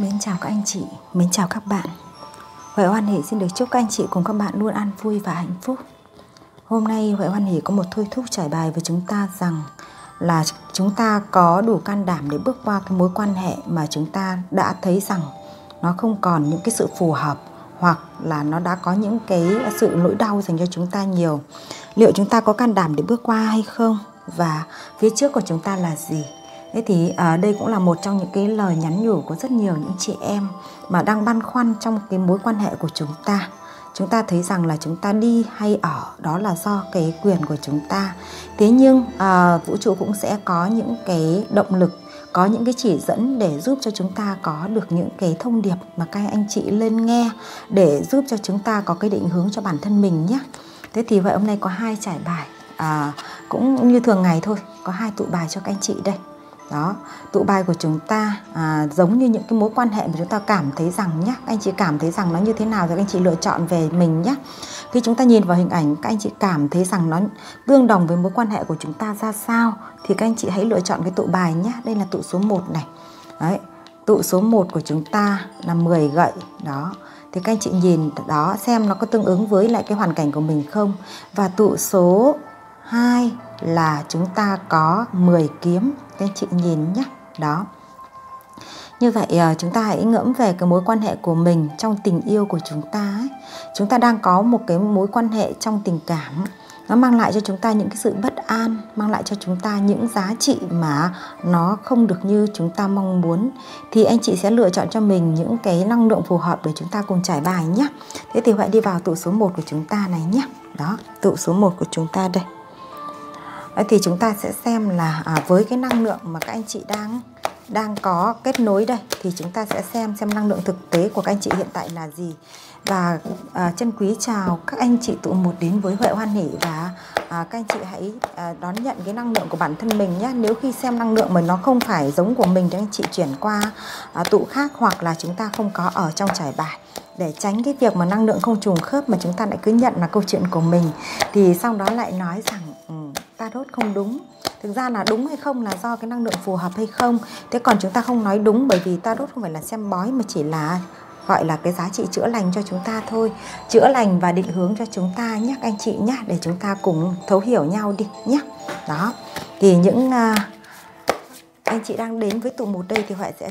Mến chào các anh chị, mến chào các bạn. Huệ Hoan Hỷ xin được chúc các anh chị cùng các bạn luôn an vui và hạnh phúc. Hôm nay Huệ Hoan Hỷ có một thôi thúc trải bài với chúng ta rằng là chúng ta có đủ can đảm để bước qua cái mối quan hệ mà chúng ta đã thấy rằng nó không còn những cái sự phù hợp, hoặc là nó đã có những cái sự nỗi đau dành cho chúng ta nhiều. Liệu chúng ta có can đảm để bước qua hay không? Và phía trước của chúng ta là gì? Thế thì đây cũng là một trong những cái lời nhắn nhủ của rất nhiều những chị em mà đang băn khoăn trong cái mối quan hệ của chúng ta. Chúng ta thấy rằng là chúng ta đi hay ở đó là do cái quyền của chúng ta. Thế nhưng vũ trụ cũng sẽ có những cái động lực, có những cái chỉ dẫn để giúp cho chúng ta có được những cái thông điệp mà các anh chị lên nghe, để giúp cho chúng ta có cái định hướng cho bản thân mình nhé. Thế thì vậy hôm nay có 2 trải bài, cũng như thường ngày thôi, có 2 tụ bài cho các anh chị đây. Đó, tụ bài của chúng ta giống như những cái mối quan hệ mà chúng ta cảm thấy rằng nhé, anh chị cảm thấy rằng nó như thế nào thì các anh chị lựa chọn về mình nhé. Khi chúng ta nhìn vào hình ảnh, các anh chị cảm thấy rằng nó tương đồng với mối quan hệ của chúng ta ra sao thì các anh chị hãy lựa chọn cái tụ bài nhé. Đây là tụ số 1 này. Đấy, tụ số 1 của chúng ta là 10 gậy. Đó, thì các anh chị nhìn đó xem nó có tương ứng với lại cái hoàn cảnh của mình không. Và tụ số 2 là chúng ta có 10 kiếm. Các anh chị nhìn nhé. Đó. Như vậy chúng ta hãy ngẫm về cái mối quan hệ của mình trong tình yêu của chúng ta ấy. Chúng ta đang có một cái mối quan hệ trong tình cảm. Nó mang lại cho chúng ta những cái sự bất an, mang lại cho chúng ta những giá trị mà nó không được như chúng ta mong muốn. Thì anh chị sẽ lựa chọn cho mình những cái năng lượng phù hợp để chúng ta cùng trải bài nhé. Thế thì hãy đi vào tụ số 1 của chúng ta này nhé. Đó, tụ số 1 của chúng ta đây. Thì chúng ta sẽ xem là với cái năng lượng mà các anh chị đang có kết nối đây, thì chúng ta sẽ xem năng lượng thực tế của các anh chị hiện tại là gì. Và chân quý chào các anh chị tụ 1 đến với Huệ Hoan Hỷ, và các anh chị hãy đón nhận cái năng lượng của bản thân mình nhé. Nếu khi xem năng lượng mà nó không phải giống của mình thì anh chị chuyển qua tụ khác, hoặc là chúng ta không có ở trong trải bài, để tránh cái việc mà năng lượng không trùng khớp mà chúng ta lại cứ nhận là câu chuyện của mình, thì sau đó lại nói rằng tarot không đúng. Thực ra là đúng hay không là do cái năng lượng phù hợp hay không. Thế còn chúng ta không nói đúng, bởi vì tarot không phải là xem bói mà chỉ là gọi là cái giá trị chữa lành cho chúng ta thôi. Chữa lành và định hướng cho chúng ta nhé anh chị nhé, để chúng ta cùng thấu hiểu nhau đi nhé. Đó, thì những anh chị đang đến với tụ 1 đây thì Huệ sẽ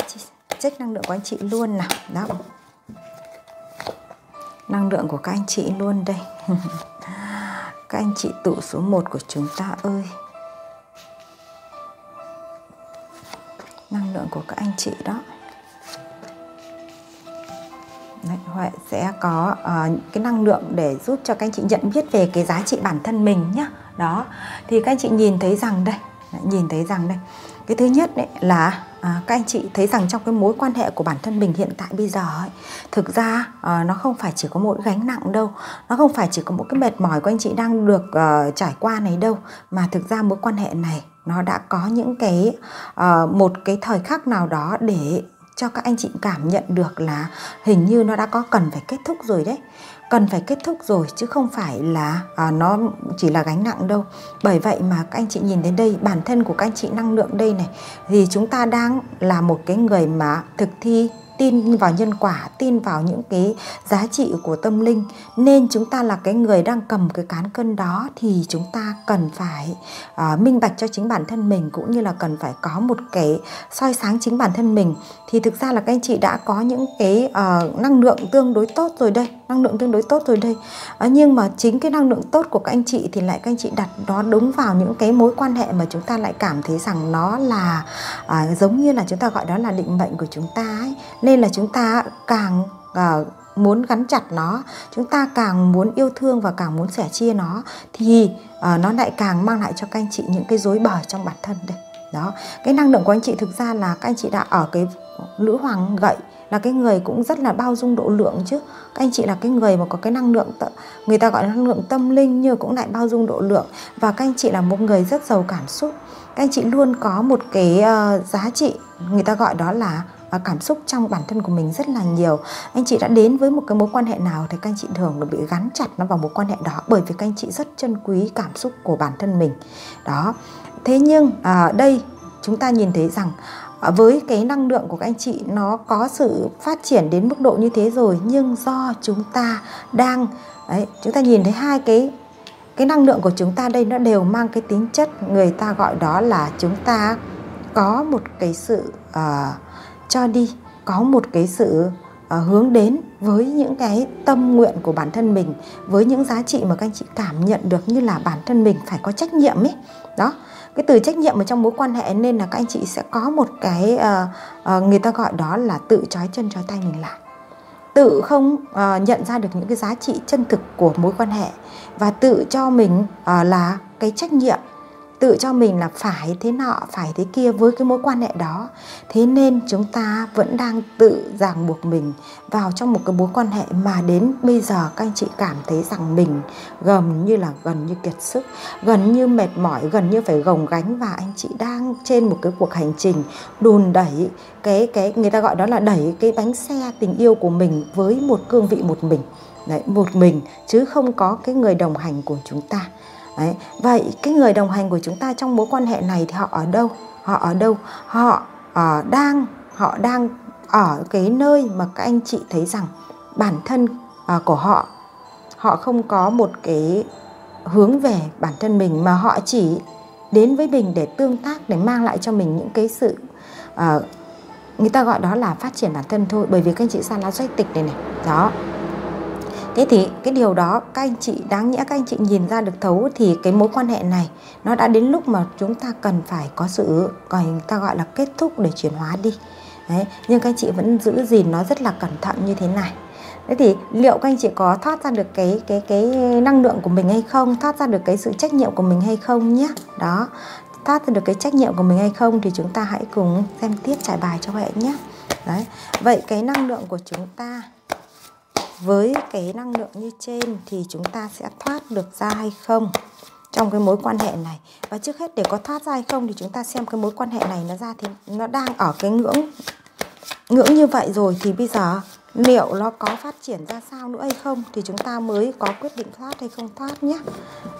check năng lượng của anh chị luôn nào. Đó, năng lượng của các anh chị luôn đây. Các anh chị tụ số 1 của chúng ta ơi, năng lượng của các anh chị đó. Đấy, Huệ sẽ có cái năng lượng để giúp cho các anh chị nhận biết về cái giá trị bản thân mình nhé. Đó, thì các anh chị nhìn thấy rằng đây, cái thứ nhất đấy là các anh chị thấy rằng trong cái mối quan hệ của bản thân mình hiện tại bây giờ ấy, thực ra nó không phải chỉ có một gánh nặng đâu, nó không phải chỉ có một cái mệt mỏi của anh chị đang được trải qua này đâu, mà thực ra mối quan hệ này nó đã có những cái một cái thời khắc nào đó để cho các anh chị cảm nhận được là hình như nó đã có cần phải kết thúc rồi đấy. Cần phải kết thúc rồi chứ không phải là nó chỉ là gánh nặng đâu. Bởi vậy mà các anh chị nhìn đến đây, bản thân của các anh chị năng lượng đây này, thì chúng ta đang là một cái người mà thực thi, tin vào nhân quả, tin vào những cái giá trị của tâm linh. Nên chúng ta là cái người đang cầm cái cán cân đó, thì chúng ta cần phải minh bạch cho chính bản thân mình, cũng như là cần phải có một cái soi sáng chính bản thân mình. Thì thực ra là các anh chị đã có những cái năng lượng tương đối tốt rồi đây, nhưng mà chính cái năng lượng tốt của các anh chị thì lại các anh chị đặt nó đúng vào những cái mối quan hệ mà chúng ta lại cảm thấy rằng nó là giống như là chúng ta gọi đó là định mệnh của chúng ta ấy. Nên là chúng ta càng muốn gắn chặt nó, chúng ta càng muốn yêu thương và càng muốn sẻ chia nó, thì nó lại càng mang lại cho các anh chị những cái rối bời trong bản thân đây. Đó, cái năng lượng của anh chị thực ra là các anh chị đã ở cái nữ hoàng gậy, là cái người cũng rất là bao dung độ lượng chứ. Các anh chị là cái người mà có cái năng lượng, người ta gọi là năng lượng tâm linh, nhưng cũng lại bao dung độ lượng. Và các anh chị là một người rất giàu cảm xúc. Các anh chị luôn có một cái giá trị, người ta gọi đó là cảm xúc trong bản thân của mình rất là nhiều. Anh chị đã đến với một cái mối quan hệ nào thì các anh chị thường là bị gắn chặt nó vào mối quan hệ đó, bởi vì các anh chị rất trân quý cảm xúc của bản thân mình. Đó. Thế nhưng đây chúng ta nhìn thấy rằng với cái năng lượng của các anh chị nó có sự phát triển đến mức độ như thế rồi, nhưng do chúng ta đang chúng ta nhìn thấy hai cái năng lượng của chúng ta đây nó đều mang cái tính chất, người ta gọi đó là chúng ta có một cái sự cho đi, có một cái sự hướng đến với những cái tâm nguyện của bản thân mình, với những giá trị mà các anh chị cảm nhận được như là bản thân mình phải có trách nhiệm ấy. Đó, cái từ trách nhiệm ở trong mối quan hệ nên là các anh chị sẽ có một cái người ta gọi đó là tự trói chân trói tay mình lại, tự không nhận ra được những cái giá trị chân thực của mối quan hệ, và tự cho mình là cái trách nhiệm, tự cho mình là phải thế nọ phải thế kia với cái mối quan hệ đó. Thế nên chúng ta vẫn đang tự ràng buộc mình vào trong một cái mối quan hệ mà đến bây giờ các anh chị cảm thấy rằng mình gần như kiệt sức, gần như mệt mỏi, gần như phải gồng gánh, và anh chị đang trên một cái cuộc hành trình đùn đẩy cái người ta gọi đó là đẩy cái bánh xe tình yêu của mình với một cương vị một mình. Đấy, một mình chứ không có cái người đồng hành của chúng ta. Đấy, vậy cái người đồng hành của chúng ta trong mối quan hệ này thì họ ở đâu? Họ đang ở cái nơi mà các anh chị thấy rằng bản thân của họ không có một cái hướng về bản thân mình, mà họ chỉ đến với mình để tương tác, để mang lại cho mình những cái sự người ta gọi đó là phát triển bản thân thôi. Bởi vì các anh chị Sa lá Doanh tịch này đó. Thế thì cái điều đó các anh chị đáng nhẽ các anh chị nhìn ra được thấu, thì cái mối quan hệ này nó đã đến lúc mà chúng ta cần phải có sự người ta gọi là kết thúc để chuyển hóa đi. Đấy, nhưng các anh chị vẫn giữ gìn nó rất là cẩn thận như thế này. Thế thì liệu các anh chị có thoát ra được cái năng lượng của mình hay không, thoát ra được cái sự trách nhiệm của mình hay không nhé. Đó, thoát ra được cái trách nhiệm của mình hay không thì chúng ta hãy cùng xem tiếp trải bài cho Huệ nhé. Đấy, vậy cái năng lượng của chúng ta với cái năng lượng như trên thì chúng ta sẽ thoát được ra hay không trong cái mối quan hệ này. Và trước hết để có thoát ra hay không thì chúng ta xem cái mối quan hệ này nó ra thì nó đang ở cái ngưỡng như vậy rồi, thì bây giờ liệu nó có phát triển ra sao nữa hay không thì chúng ta mới có quyết định thoát hay không thoát nhé.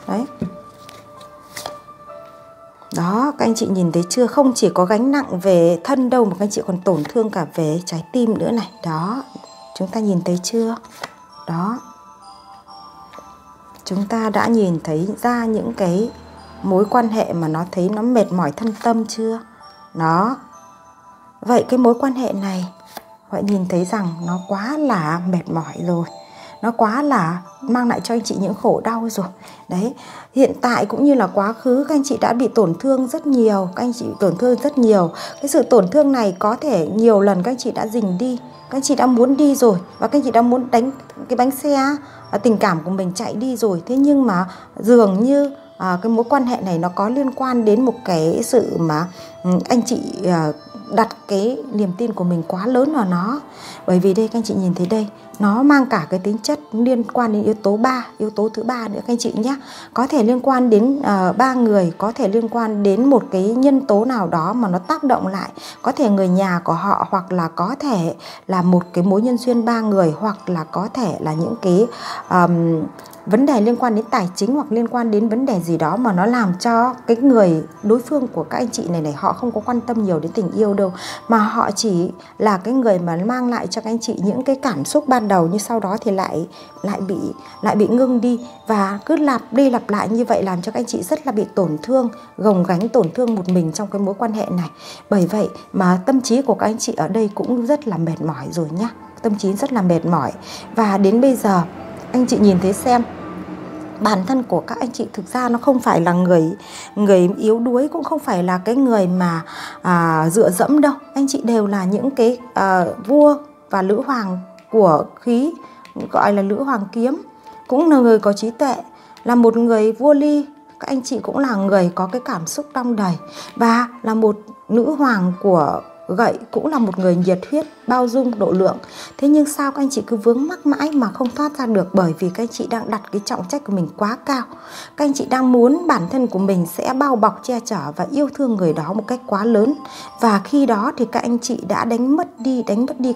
Đấy. Đó, các anh chị nhìn thấy chưa? Không chỉ có gánh nặng về thân đâu mà các anh chị còn tổn thương cả về trái tim nữa này. Đó, chúng ta nhìn thấy chưa? Đó, chúng ta đã nhìn thấy ra những cái mối quan hệ mà nó thấy nó mệt mỏi thân tâm chưa? Đó, vậy cái mối quan hệ này Huệ nhìn thấy rằng nó quá là mệt mỏi rồi, nó quá là mang lại cho anh chị những khổ đau rồi. Đấy, hiện tại cũng như là quá khứ các anh chị đã bị tổn thương rất nhiều, các anh chị tổn thương rất nhiều. Cái sự tổn thương này có thể nhiều lần các anh chị đã rình đi, các anh chị đã muốn đi rồi, và các anh chị đã muốn đánh cái bánh xe tình cảm của mình chạy đi rồi. Thế nhưng mà dường như cái mối quan hệ này nó có liên quan đến một cái sự mà anh chị đặt cái niềm tin của mình quá lớn vào nó. Bởi vì đây các anh chị nhìn thấy đây, nó mang cả cái tính chất liên quan đến yếu tố 3, yếu tố thứ ba nữa các anh chị nhé. Có thể liên quan đến 3 người, có thể liên quan đến một cái nhân tố nào đó mà nó tác động lại. Có thể người nhà của họ, hoặc là có thể là một cái mối nhân duyên 3 người, hoặc là có thể là những cái vấn đề liên quan đến tài chính, hoặc liên quan đến vấn đề gì đó mà nó làm cho cái người đối phương của các anh chị này họ không có quan tâm nhiều đến tình yêu đâu, mà họ chỉ là cái người mà mang lại cho các anh chị những cái cảm xúc ban đầu, nhưng sau đó thì lại bị ngưng đi, và cứ lặp đi lặp lại như vậy làm cho các anh chị rất là bị tổn thương, gồng gánh tổn thương một mình trong cái mối quan hệ này. Bởi vậy mà tâm trí của các anh chị ở đây cũng rất là mệt mỏi rồi nhá, tâm trí rất là mệt mỏi. Và đến bây giờ anh chị nhìn thấy xem, bản thân của các anh chị thực ra nó không phải là người yếu đuối, cũng không phải là cái người mà dựa dẫm đâu. Anh chị đều là những cái vua và nữ hoàng của khí, gọi là nữ hoàng kiếm, cũng là người có trí tuệ, là một người vua ly. Các anh chị cũng là người có cái cảm xúc đong đầy, và là một nữ hoàng của gậy, cũng là một người nhiệt huyết, bao dung, độ lượng. Thế nhưng sao các anh chị cứ vướng mắc mãi mà không thoát ra được? Bởi vì các anh chị đang đặt cái trọng trách của mình quá cao. Các anh chị đang muốn bản thân của mình sẽ bao bọc, che chở và yêu thương người đó một cách quá lớn. Và khi đó thì các anh chị đã đánh mất đi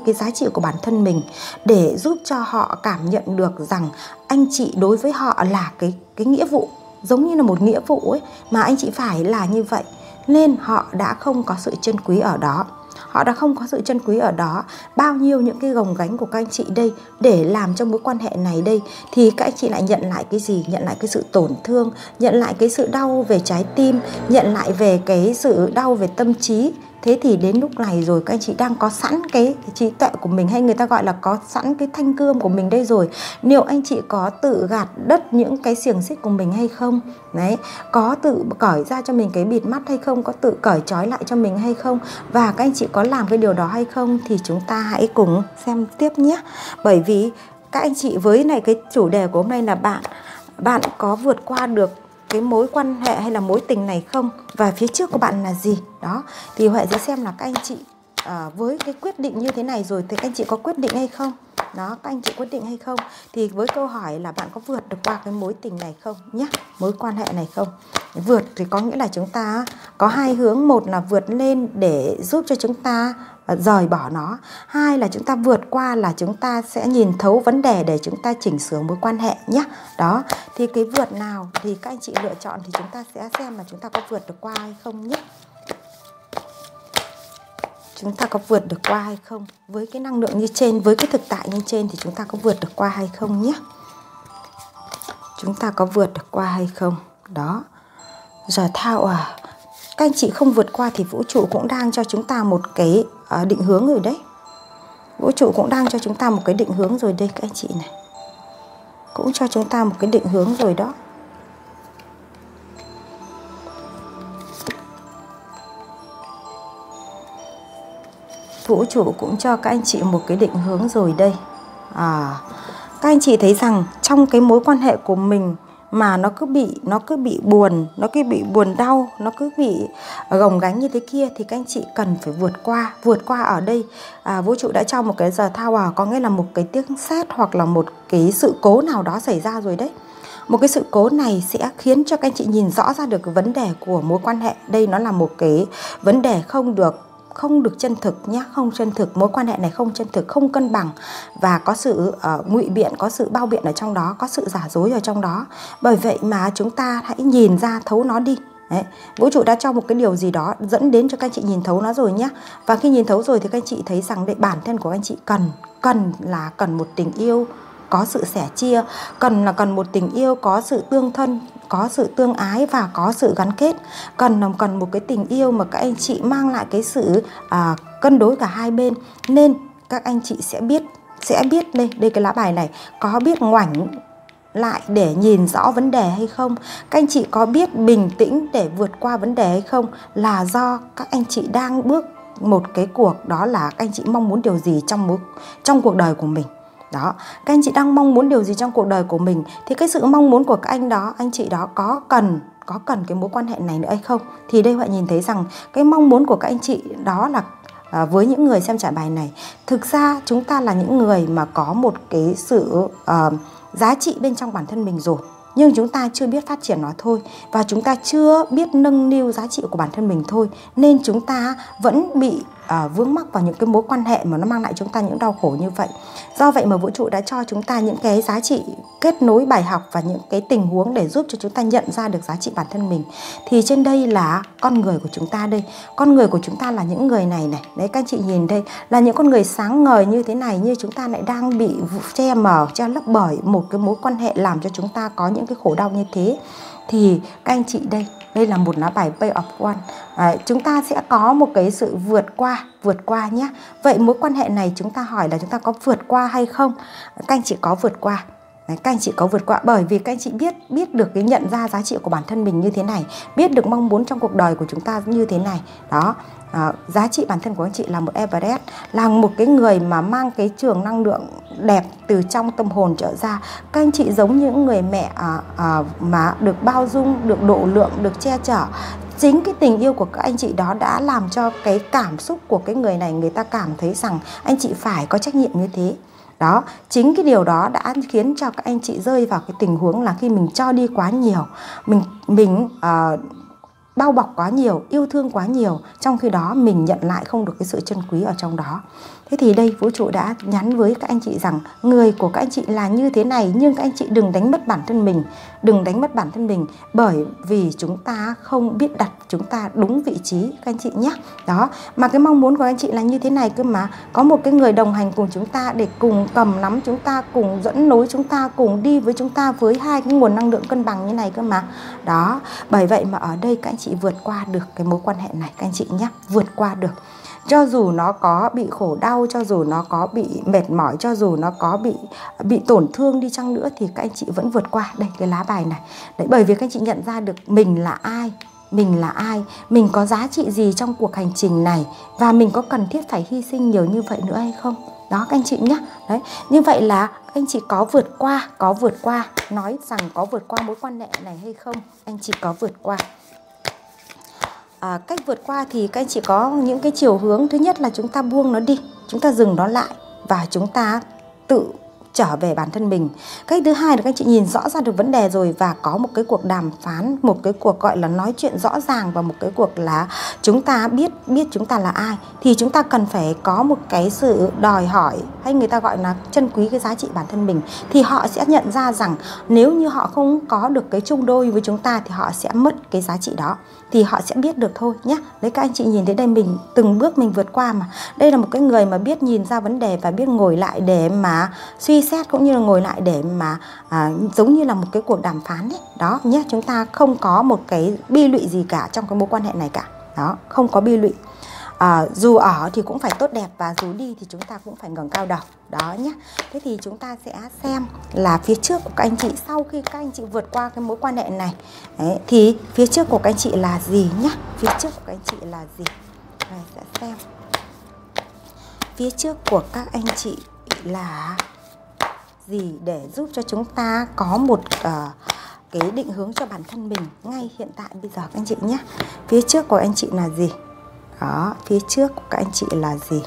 cái giá trị của bản thân mình, để giúp cho họ cảm nhận được rằng anh chị đối với họ là cái nghĩa vụ, giống như là một nghĩa vụ ấy, mà anh chị phải là như vậy. nên họ đã không có sự trân quý ở đó. Họ đã không có sự trân quý ở đó. Bao nhiêu những cái gồng gánh của các anh chị đây để làm cho mối quan hệ này đây, thì các anh chị lại nhận lại cái gì? Nhận lại cái sự tổn thương, nhận lại cái sự đau về trái tim, nhận lại về cái sự đau về tâm trí. Thế thì đến lúc này rồi các anh chị đang có sẵn cái trí tuệ của mình, hay người ta gọi là có sẵn cái thanh cương của mình đây rồi. Nếu anh chị có tự gạt đất những cái xiềng xích của mình hay không? Đấy, có tự cởi ra cho mình cái bịt mắt hay không? Có tự cởi trói lại cho mình hay không? Và các anh chị có làm cái điều đó hay không? Thì chúng ta hãy cùng xem tiếp nhé. Bởi vì các anh chị với này cái chủ đề của hôm nay là bạn có vượt qua được cái mối quan hệ hay là mối tình này không, và phía trước của bạn là gì đó. Thì Huệ sẽ xem là các anh chị với cái quyết định như thế này rồi thì các anh chị có quyết định hay không đó, các anh chị quyết định hay không. Thì với câu hỏi là bạn có vượt được qua cái mối tình này không nhé, mối quan hệ này không. Vượt thì có nghĩa là chúng ta có hai hướng, một là vượt lên để giúp cho chúng ta rời bỏ nó, hai là chúng ta vượt qua là chúng ta sẽ nhìn thấu vấn đề để chúng ta chỉnh sửa mối quan hệ nhé. Đó, thì cái vượt nào thì các anh chị lựa chọn thì chúng ta sẽ xem là chúng ta có vượt được qua hay không nhé. Chúng ta có vượt được qua hay không? Với cái năng lượng như trên, với cái thực tại như trên thì chúng ta có vượt được qua hay không nhé. Chúng ta có vượt được qua hay không? Đó. Giờ thao các anh chị không vượt qua thì vũ trụ cũng đang cho chúng ta một cái định hướng rồi đấy. Vũ trụ cũng đang cho chúng ta một cái định hướng rồi đây các anh chị này. Cũng cho chúng ta một cái định hướng rồi đó. Vũ trụ cũng cho các anh chị một cái định hướng rồi đây. Các anh chị thấy rằng trong cái mối quan hệ của mình mà nó cứ bị buồn, nó cứ bị buồn đau, nó cứ bị gồng gánh như thế kia thì các anh chị cần phải vượt qua. Vượt qua ở đây vũ trụ đã cho một cái giờ tower, có nghĩa là một cái tiếng sét hoặc là một cái sự cố nào đó xảy ra rồi đấy. Một cái sự cố này sẽ khiến cho các anh chị nhìn rõ ra được cái vấn đề của mối quan hệ. Đây nó là một cái vấn đề không được chân thực nhé, không chân thực, mối quan hệ này không chân thực, không cân bằng và có sự ngụy biện, có sự bao biện ở trong đó, có sự giả dối ở trong đó. Bởi vậy mà chúng ta hãy nhìn ra thấu nó đi. Đấy, vũ trụ đã cho một cái điều gì đó dẫn đến cho các anh chị nhìn thấu nó rồi nhé. Và khi nhìn thấu rồi thì các anh chị thấy rằng đấy, bản thân của anh chị cần một tình yêu có sự sẻ chia, cần một tình yêu có sự tương thân, có sự tương ái và có sự gắn kết. Cần một cái tình yêu mà các anh chị mang lại cái sự cân đối cả hai bên. Nên các anh chị sẽ biết đây cái lá bài này, có biết ngoảnh lại để nhìn rõ vấn đề hay không? Các anh chị có biết bình tĩnh để vượt qua vấn đề hay không? Là do các anh chị đang bước một cái cuộc, đó là các anh chị mong muốn điều gì trong cuộc đời của mình. Đó, các anh chị đang mong muốn điều gì trong cuộc đời của mình thì cái sự mong muốn của các anh chị đó có cần cái mối quan hệ này nữa hay không? Thì đây Huệ nhìn thấy rằng cái mong muốn của các anh chị đó là với những người xem trải bài này, thực ra chúng ta là những người mà có một cái sự giá trị bên trong bản thân mình rồi, nhưng chúng ta chưa biết phát triển nó thôi, và chúng ta chưa biết nâng niu giá trị của bản thân mình thôi, nên chúng ta vẫn bị vướng mắc vào những cái mối quan hệ mà nó mang lại chúng ta những đau khổ như vậy. Do vậy mà vũ trụ đã cho chúng ta những cái giá trị kết nối bài học và những cái tình huống để giúp cho chúng ta nhận ra được giá trị bản thân mình. Thì trên đây là con người của chúng ta đây. Con người của chúng ta là những người này. Đấy, các anh chị nhìn đây là những con người sáng ngời như thế này, như chúng ta lại đang bị che lấp bởi một cái mối quan hệ làm cho chúng ta có những cái khổ đau như thế. Thì các anh chị đây là một lá bài Page of Wands. Chúng ta sẽ có một cái sự vượt qua nhé. Vậy mối quan hệ này chúng ta hỏi là chúng ta có vượt qua hay không? Các anh chị có vượt qua. Đấy, các anh chị có vượt qua bởi vì các anh chị biết được cái nhận ra giá trị của bản thân mình như thế này, biết được mong muốn trong cuộc đời của chúng ta như thế này. Đó, giá trị bản thân của anh chị là một Everest, là một cái người mà mang cái trường năng lượng đẹp từ trong tâm hồn trở ra. Các anh chị giống những người mẹ mà được bao dung, được độ lượng, được che chở. Chính cái tình yêu của các anh chị đó đã làm cho cái cảm xúc của cái người này, người ta cảm thấy rằng anh chị phải có trách nhiệm như thế. Đó, chính cái điều đó đã khiến cho các anh chị rơi vào cái tình huống là khi mình cho đi quá nhiều, mình bao bọc quá nhiều, yêu thương quá nhiều, trong khi đó mình nhận lại không được cái sự trân quý ở trong đó. Thế thì đây vũ trụ đã nhắn với các anh chị rằng người của các anh chị là như thế này, nhưng các anh chị đừng đánh mất bản thân mình, đừng đánh mất bản thân mình, bởi vì chúng ta không biết đặt chúng ta đúng vị trí các anh chị nhé. Đó, mà cái mong muốn của anh chị là như thế này cơ mà, có một cái người đồng hành cùng chúng ta để cùng cầm nắm chúng ta, cùng dẫn nối chúng ta, cùng đi với chúng ta với hai cái nguồn năng lượng cân bằng như này cơ mà. Đó, bởi vậy mà ở đây các anh chị vượt qua được cái mối quan hệ này các anh chị nhé, vượt qua được. Cho dù nó có bị khổ đau, cho dù nó có bị mệt mỏi, cho dù nó có bị tổn thương đi chăng nữa thì các anh chị vẫn vượt qua. Đây cái lá bài này. Đấy, bởi vì các anh chị nhận ra được mình là ai, mình là ai, mình có giá trị gì trong cuộc hành trình này, và mình có cần thiết phải hy sinh nhiều như vậy nữa hay không. Đó các anh chị nhé. Đấy, như vậy là các anh chị có vượt qua, nói rằng có vượt qua mối quan hệ này hay không, anh chị có vượt qua. Cách vượt qua thì các anh chị có những cái chiều hướng. Thứ nhất là chúng ta buông nó đi, chúng ta dừng nó lại và chúng ta tự trở về bản thân mình. Cách thứ hai là các anh chị nhìn rõ ra được vấn đề rồi và có một cái cuộc đàm phán, một cái cuộc gọi là nói chuyện rõ ràng, và một cái cuộc là chúng ta biết chúng ta là ai, thì chúng ta cần phải có một cái sự đòi hỏi, hay người ta gọi là trân quý cái giá trị bản thân mình. Thì họ sẽ nhận ra rằng nếu như họ không có được cái chung đôi với chúng ta thì họ sẽ mất cái giá trị đó, thì họ sẽ biết được thôi nhé. Đấy, các anh chị nhìn thấy đây, mình từng bước mình vượt qua mà. Đây là một cái người mà biết nhìn ra vấn đề và biết ngồi lại để mà suy xét, cũng như là ngồi lại để mà giống như là một cái cuộc đàm phán ấy. Đó nhé, chúng ta không có một cái bi lụy gì cả trong cái mối quan hệ này cả. Đó, không có bi lụy. Dù ở thì cũng phải tốt đẹp, và dù đi thì chúng ta cũng phải ngẩng cao đầu. Đó nhé. Thế thì chúng ta sẽ xem là phía trước của các anh chị, sau khi các anh chị vượt qua cái mối quan hệ này, đấy, thì phía trước của các anh chị là gì nhé. Phía trước của các anh chị là gì. Này, sẽ xem phía trước của các anh chị là gì để giúp cho chúng ta có một cái định hướng cho bản thân mình ngay hiện tại bây giờ các anh chị nhé. Phía trước của anh chị là gì? Đó, phía trước của các anh chị là gì?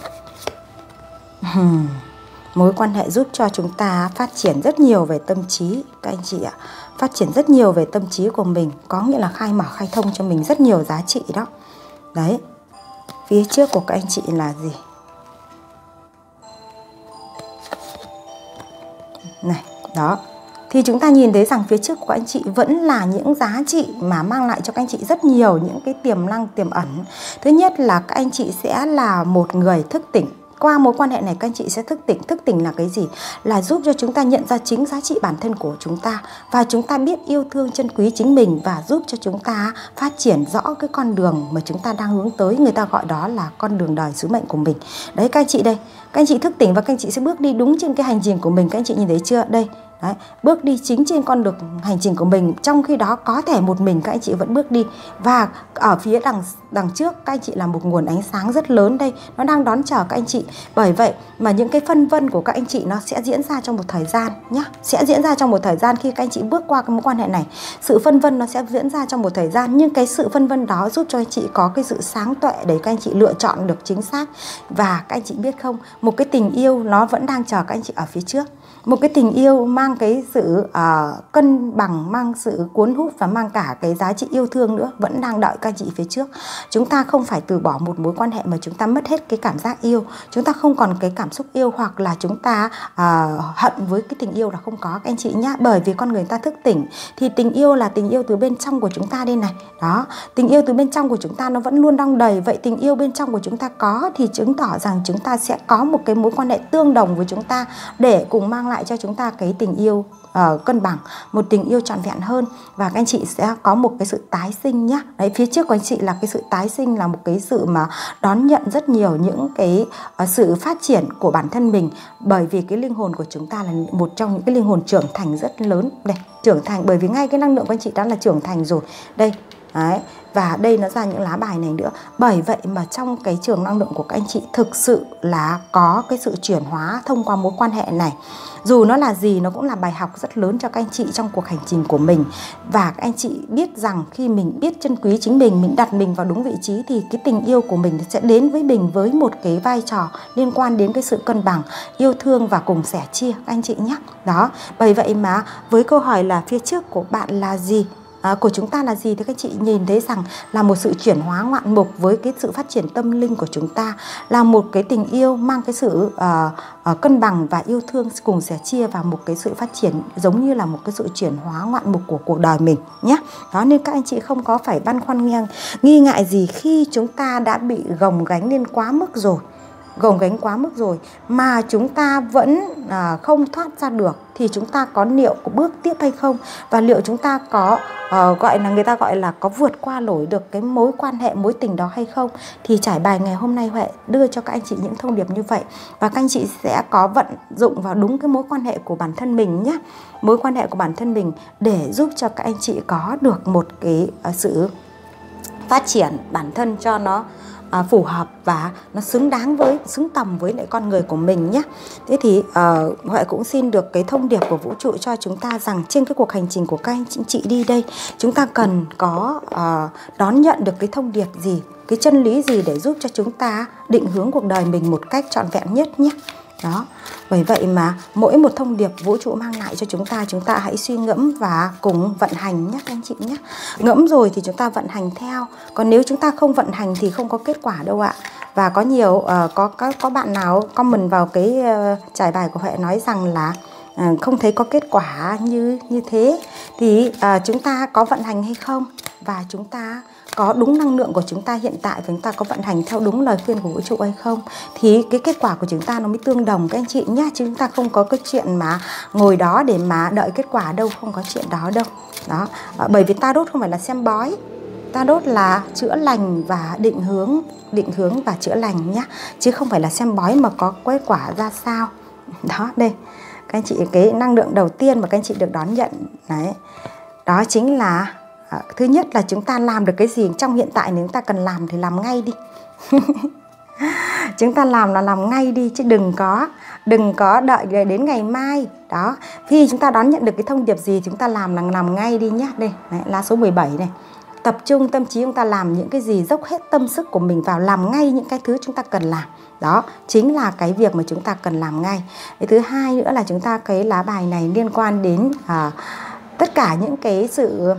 Mối quan hệ giúp cho chúng ta phát triển rất nhiều về tâm trí các anh chị ạ. Phát triển rất nhiều về tâm trí của mình, có nghĩa là khai mở, khai thông cho mình rất nhiều giá trị đó. Đấy, phía trước của các anh chị là gì? Này, đó. Thì chúng ta nhìn thấy rằng phía trước của anh chị vẫn là những giá trị mà mang lại cho các anh chị rất nhiều những cái tiềm năng tiềm ẩn. Thứ nhất là các anh chị sẽ là một người thức tỉnh. Qua mối quan hệ này các anh chị sẽ thức tỉnh. Thức tỉnh là cái gì? Là giúp cho chúng ta nhận ra chính giá trị bản thân của chúng ta, và chúng ta biết yêu thương trân quý chính mình, và giúp cho chúng ta phát triển rõ cái con đường mà chúng ta đang hướng tới. Người ta gọi đó là con đường đời sứ mệnh của mình. Đấy các anh chị đây. Các anh chị thức tỉnh và các anh chị sẽ bước đi đúng trên cái hành trình của mình. Các anh chị nhìn thấy chưa? Đây. Đấy, bước đi chính trên con đường hành trình của mình. Trong khi đó có thể một mình các anh chị vẫn bước đi, và ở phía đằng trước các anh chị là một nguồn ánh sáng rất lớn đây, nó đang đón chờ các anh chị. Bởi vậy mà những cái phân vân của các anh chị nó sẽ diễn ra trong một thời gian nhé. Sẽ diễn ra trong một thời gian khi các anh chị bước qua cái mối quan hệ này. Sự phân vân nó sẽ diễn ra trong một thời gian, nhưng cái sự phân vân đó giúp cho anh chị có cái sự sáng tuệ để các anh chị lựa chọn được chính xác. Và các anh chị biết không, một cái tình yêu nó vẫn đang chờ các anh chị ở phía trước. Một cái tình yêu mang cái sự cân bằng, mang sự cuốn hút và mang cả cái giá trị yêu thương nữa vẫn đang đợi các anh chị phía trước. Chúng ta không phải từ bỏ một mối quan hệ mà chúng ta mất hết cái cảm giác yêu. Chúng ta không còn cái cảm xúc yêu, hoặc là chúng ta hận với cái tình yêu là không có các anh chị nhá. Bởi vì con người ta thức tỉnh thì tình yêu là tình yêu từ bên trong của chúng ta đây này. Đó, tình yêu từ bên trong của chúng ta nó vẫn luôn đong đầy. Vậy tình yêu bên trong của chúng ta có thì chứng tỏ rằng chúng ta sẽ có một cái mối quan hệ tương đồng với chúng ta để cùng mang lại cho chúng ta cái tình yêu cân bằng, một tình yêu trọn vẹn hơn. Và các anh chị sẽ có một cái sự tái sinh nhá. Đấy, phía trước của anh chị là cái sự tái sinh, là một cái sự mà đón nhận rất nhiều những cái sự phát triển của bản thân mình. Bởi vì cái linh hồn của chúng ta là một trong những cái linh hồn trưởng thành rất lớn. Đây, trưởng thành, bởi vì ngay cái năng lượng của anh chị đã là trưởng thành rồi. Đây, đấy. Và đây nó ra những lá bài này nữa. Bởi vậy mà trong cái trường năng lượng của các anh chị thực sự là có cái sự chuyển hóa thông qua mối quan hệ này. Dù nó là gì, nó cũng là bài học rất lớn cho các anh chị trong cuộc hành trình của mình. Và các anh chị biết rằng khi mình biết trân quý chính mình đặt mình vào đúng vị trí, thì cái tình yêu của mình sẽ đến với mình với một cái vai trò liên quan đến cái sự cân bằng, yêu thương và cùng sẻ chia các anh chị nhé. Đó, bởi vậy mà với câu hỏi là phía trước của bạn là gì? của chúng ta là gì thì các anh chị nhìn thấy rằng là một sự chuyển hóa ngoạn mục với cái sự phát triển tâm linh của chúng ta, là một cái tình yêu mang cái sự cân bằng và yêu thương cùng sẻ chia vào một cái sự phát triển, giống như là một cái sự chuyển hóa ngoạn mục của cuộc đời mình nhé. Đó, nên các anh chị không có phải băn khoăn nghi ngại gì khi chúng ta đã bị gồng gánh lên quá mức rồi, mà chúng ta vẫn không thoát ra được, thì chúng ta có liệu có bước tiếp hay không, và liệu chúng ta có người ta gọi là có vượt qua nổi được cái mối quan hệ, mối tình đó hay không. Thì trải bài ngày hôm nay Huệ đưa cho các anh chị những thông điệp như vậy, và các anh chị sẽ có vận dụng vào đúng cái mối quan hệ của bản thân mình nhé, mối quan hệ của bản thân mình, để giúp cho các anh chị có được một cái sự phát triển bản thân cho nó phù hợp và nó xứng tầm với lại con người của mình nhé. Thế thì Huệ cũng xin được cái thông điệp của vũ trụ cho chúng ta rằng trên cái cuộc hành trình của các anh chị đi đây, chúng ta cần có đón nhận được cái thông điệp gì, cái chân lý gì để giúp cho chúng ta định hướng cuộc đời mình một cách trọn vẹn nhất nhé. Đó, bởi vậy mà mỗi một thông điệp vũ trụ mang lại cho chúng ta hãy suy ngẫm và cùng vận hành nhé các anh chị nhé. Ngẫm rồi thì chúng ta vận hành theo, còn nếu chúng ta không vận hành thì không có kết quả đâu ạ. Và có nhiều có bạn nào comment vào cái trải bài của Huệ nói rằng là không thấy có kết quả như thế, thì chúng ta có vận hành hay không, và chúng ta có đúng năng lượng của chúng ta hiện tại, và chúng ta có vận hành theo đúng lời khuyên của vũ trụ hay không, thì cái kết quả của chúng ta nó mới tương đồng các anh chị nhé. Chứ chúng ta không có cái chuyện mà ngồi đó để mà đợi kết quả đâu, không có chuyện đó đâu. Đó, bởi vì Tarot không phải là xem bói, Tarot là chữa lành và định hướng và chữa lành nhé, chứ không phải là xem bói mà có kết quả ra sao. Đó, đây các anh chị, cái năng lượng đầu tiên mà các anh chị được đón nhận đấy, đó chính là thứ nhất là chúng ta làm được cái gì trong hiện tại, nếu chúng ta cần làm thì làm ngay đi. Chúng ta làm ngay đi, chứ đừng có đợi đến ngày mai. Đó, khi chúng ta đón nhận được cái thông điệp gì chúng ta làm ngay đi nhé. Đây, đấy, lá số 17 này. Tập trung tâm trí chúng ta làm những cái gì, dốc hết tâm sức của mình vào làm ngay những cái thứ chúng ta cần làm. Đó chính là cái việc mà chúng ta cần làm ngay. Cái thứ hai nữa là chúng ta, cái lá bài này liên quan đến tất cả những cái sự,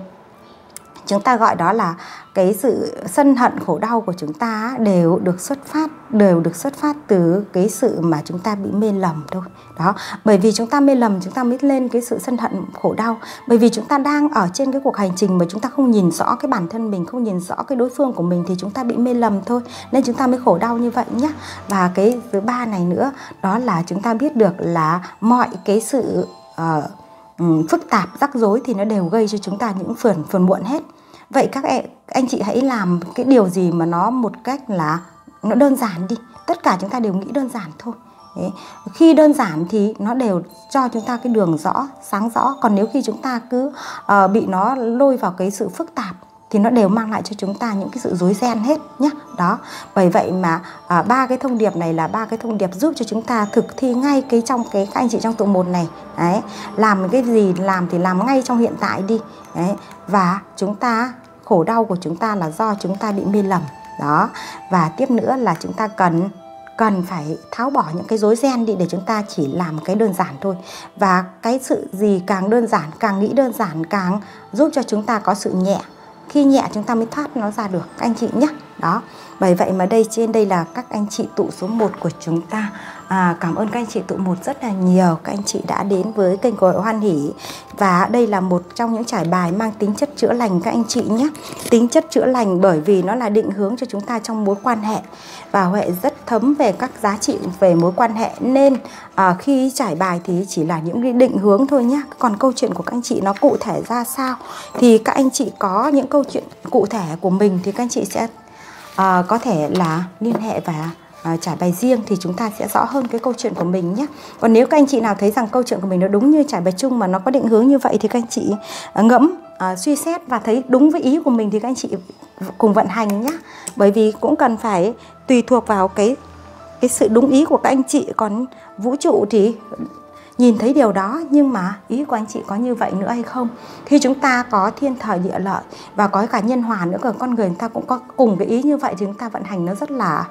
chúng ta gọi đó là cái sự sân hận khổ đau của chúng ta đều được xuất phát từ cái sự mà chúng ta bị mê lầm thôi. Đó, bởi vì chúng ta mê lầm chúng ta mới lên cái sự sân hận khổ đau, bởi vì chúng ta đang ở trên cái cuộc hành trình mà chúng ta không nhìn rõ cái bản thân mình, không nhìn rõ cái đối phương của mình, thì chúng ta bị mê lầm thôi, nên chúng ta mới khổ đau như vậy nhé. Và cái thứ ba này nữa, đó là chúng ta biết được là mọi cái sự phức tạp rắc rối thì nó đều gây cho chúng ta những phiền muộn hết. Vậy các anh chị hãy làm cái điều gì mà nó một cách là nó đơn giản đi. Tất cả chúng ta đều nghĩ đơn giản thôi. Đấy. Khi đơn giản thì nó đều cho chúng ta cái đường rõ, sáng rõ. Còn nếu khi chúng ta cứ bị nó lôi vào cái sự phức tạp thì nó đều mang lại cho chúng ta những cái sự rối ren hết nhé. Đó, bởi vậy mà ba cái thông điệp này là ba cái thông điệp giúp cho chúng ta thực thi ngay trong cái các anh chị trong tụ 1 này. Đấy, làm cái gì làm thì làm ngay trong hiện tại đi. Đấy, và chúng ta khổ đau của chúng ta là do chúng ta bị mê lầm. Đó, và tiếp nữa là chúng ta cần phải tháo bỏ những cái rối ren đi, để chúng ta chỉ làm cái đơn giản thôi. Và cái sự gì càng đơn giản, càng nghĩ đơn giản, càng giúp cho chúng ta có sự nhẹ. Khi nhẹ chúng ta mới thoát nó ra được các anh chị nhé. Đó, bởi vậy mà trên đây là các anh chị tụ số 1 của chúng ta. Cảm ơn các anh chị tụ 1 rất là nhiều. Các anh chị đã đến với kênh của Huệ Hoan Hỷ. Và đây là một trong những trải bài mang tính chất chữa lành các anh chị nhé. Tính chất chữa lành bởi vì nó là định hướng cho chúng ta trong mối quan hệ. Và Huệ rất thấm về các giá trị về mối quan hệ, nên khi trải bài thì chỉ là những định hướng thôi nhé. Còn câu chuyện của các anh chị nó cụ thể ra sao thì các anh chị có những câu chuyện cụ thể của mình thì các anh chị sẽ có thể là liên hệ và trải bài riêng, thì chúng ta sẽ rõ hơn cái câu chuyện của mình nhé. Còn nếu các anh chị nào thấy rằng câu chuyện của mình nó đúng như trải bài chung mà nó có định hướng như vậy, thì các anh chị ngẫm, suy xét và thấy đúng với ý của mình thì các anh chị cùng vận hành nhé. Bởi vì cũng cần phải tùy thuộc vào cái sự đúng ý của các anh chị. Còn vũ trụ thì nhìn thấy điều đó, nhưng mà ý của anh chị có như vậy nữa hay không? Khi chúng ta có thiên thời địa lợi và có cả nhân hòa nữa, còn con người ta cũng có cùng cái ý như vậy thì chúng ta vận hành nó rất là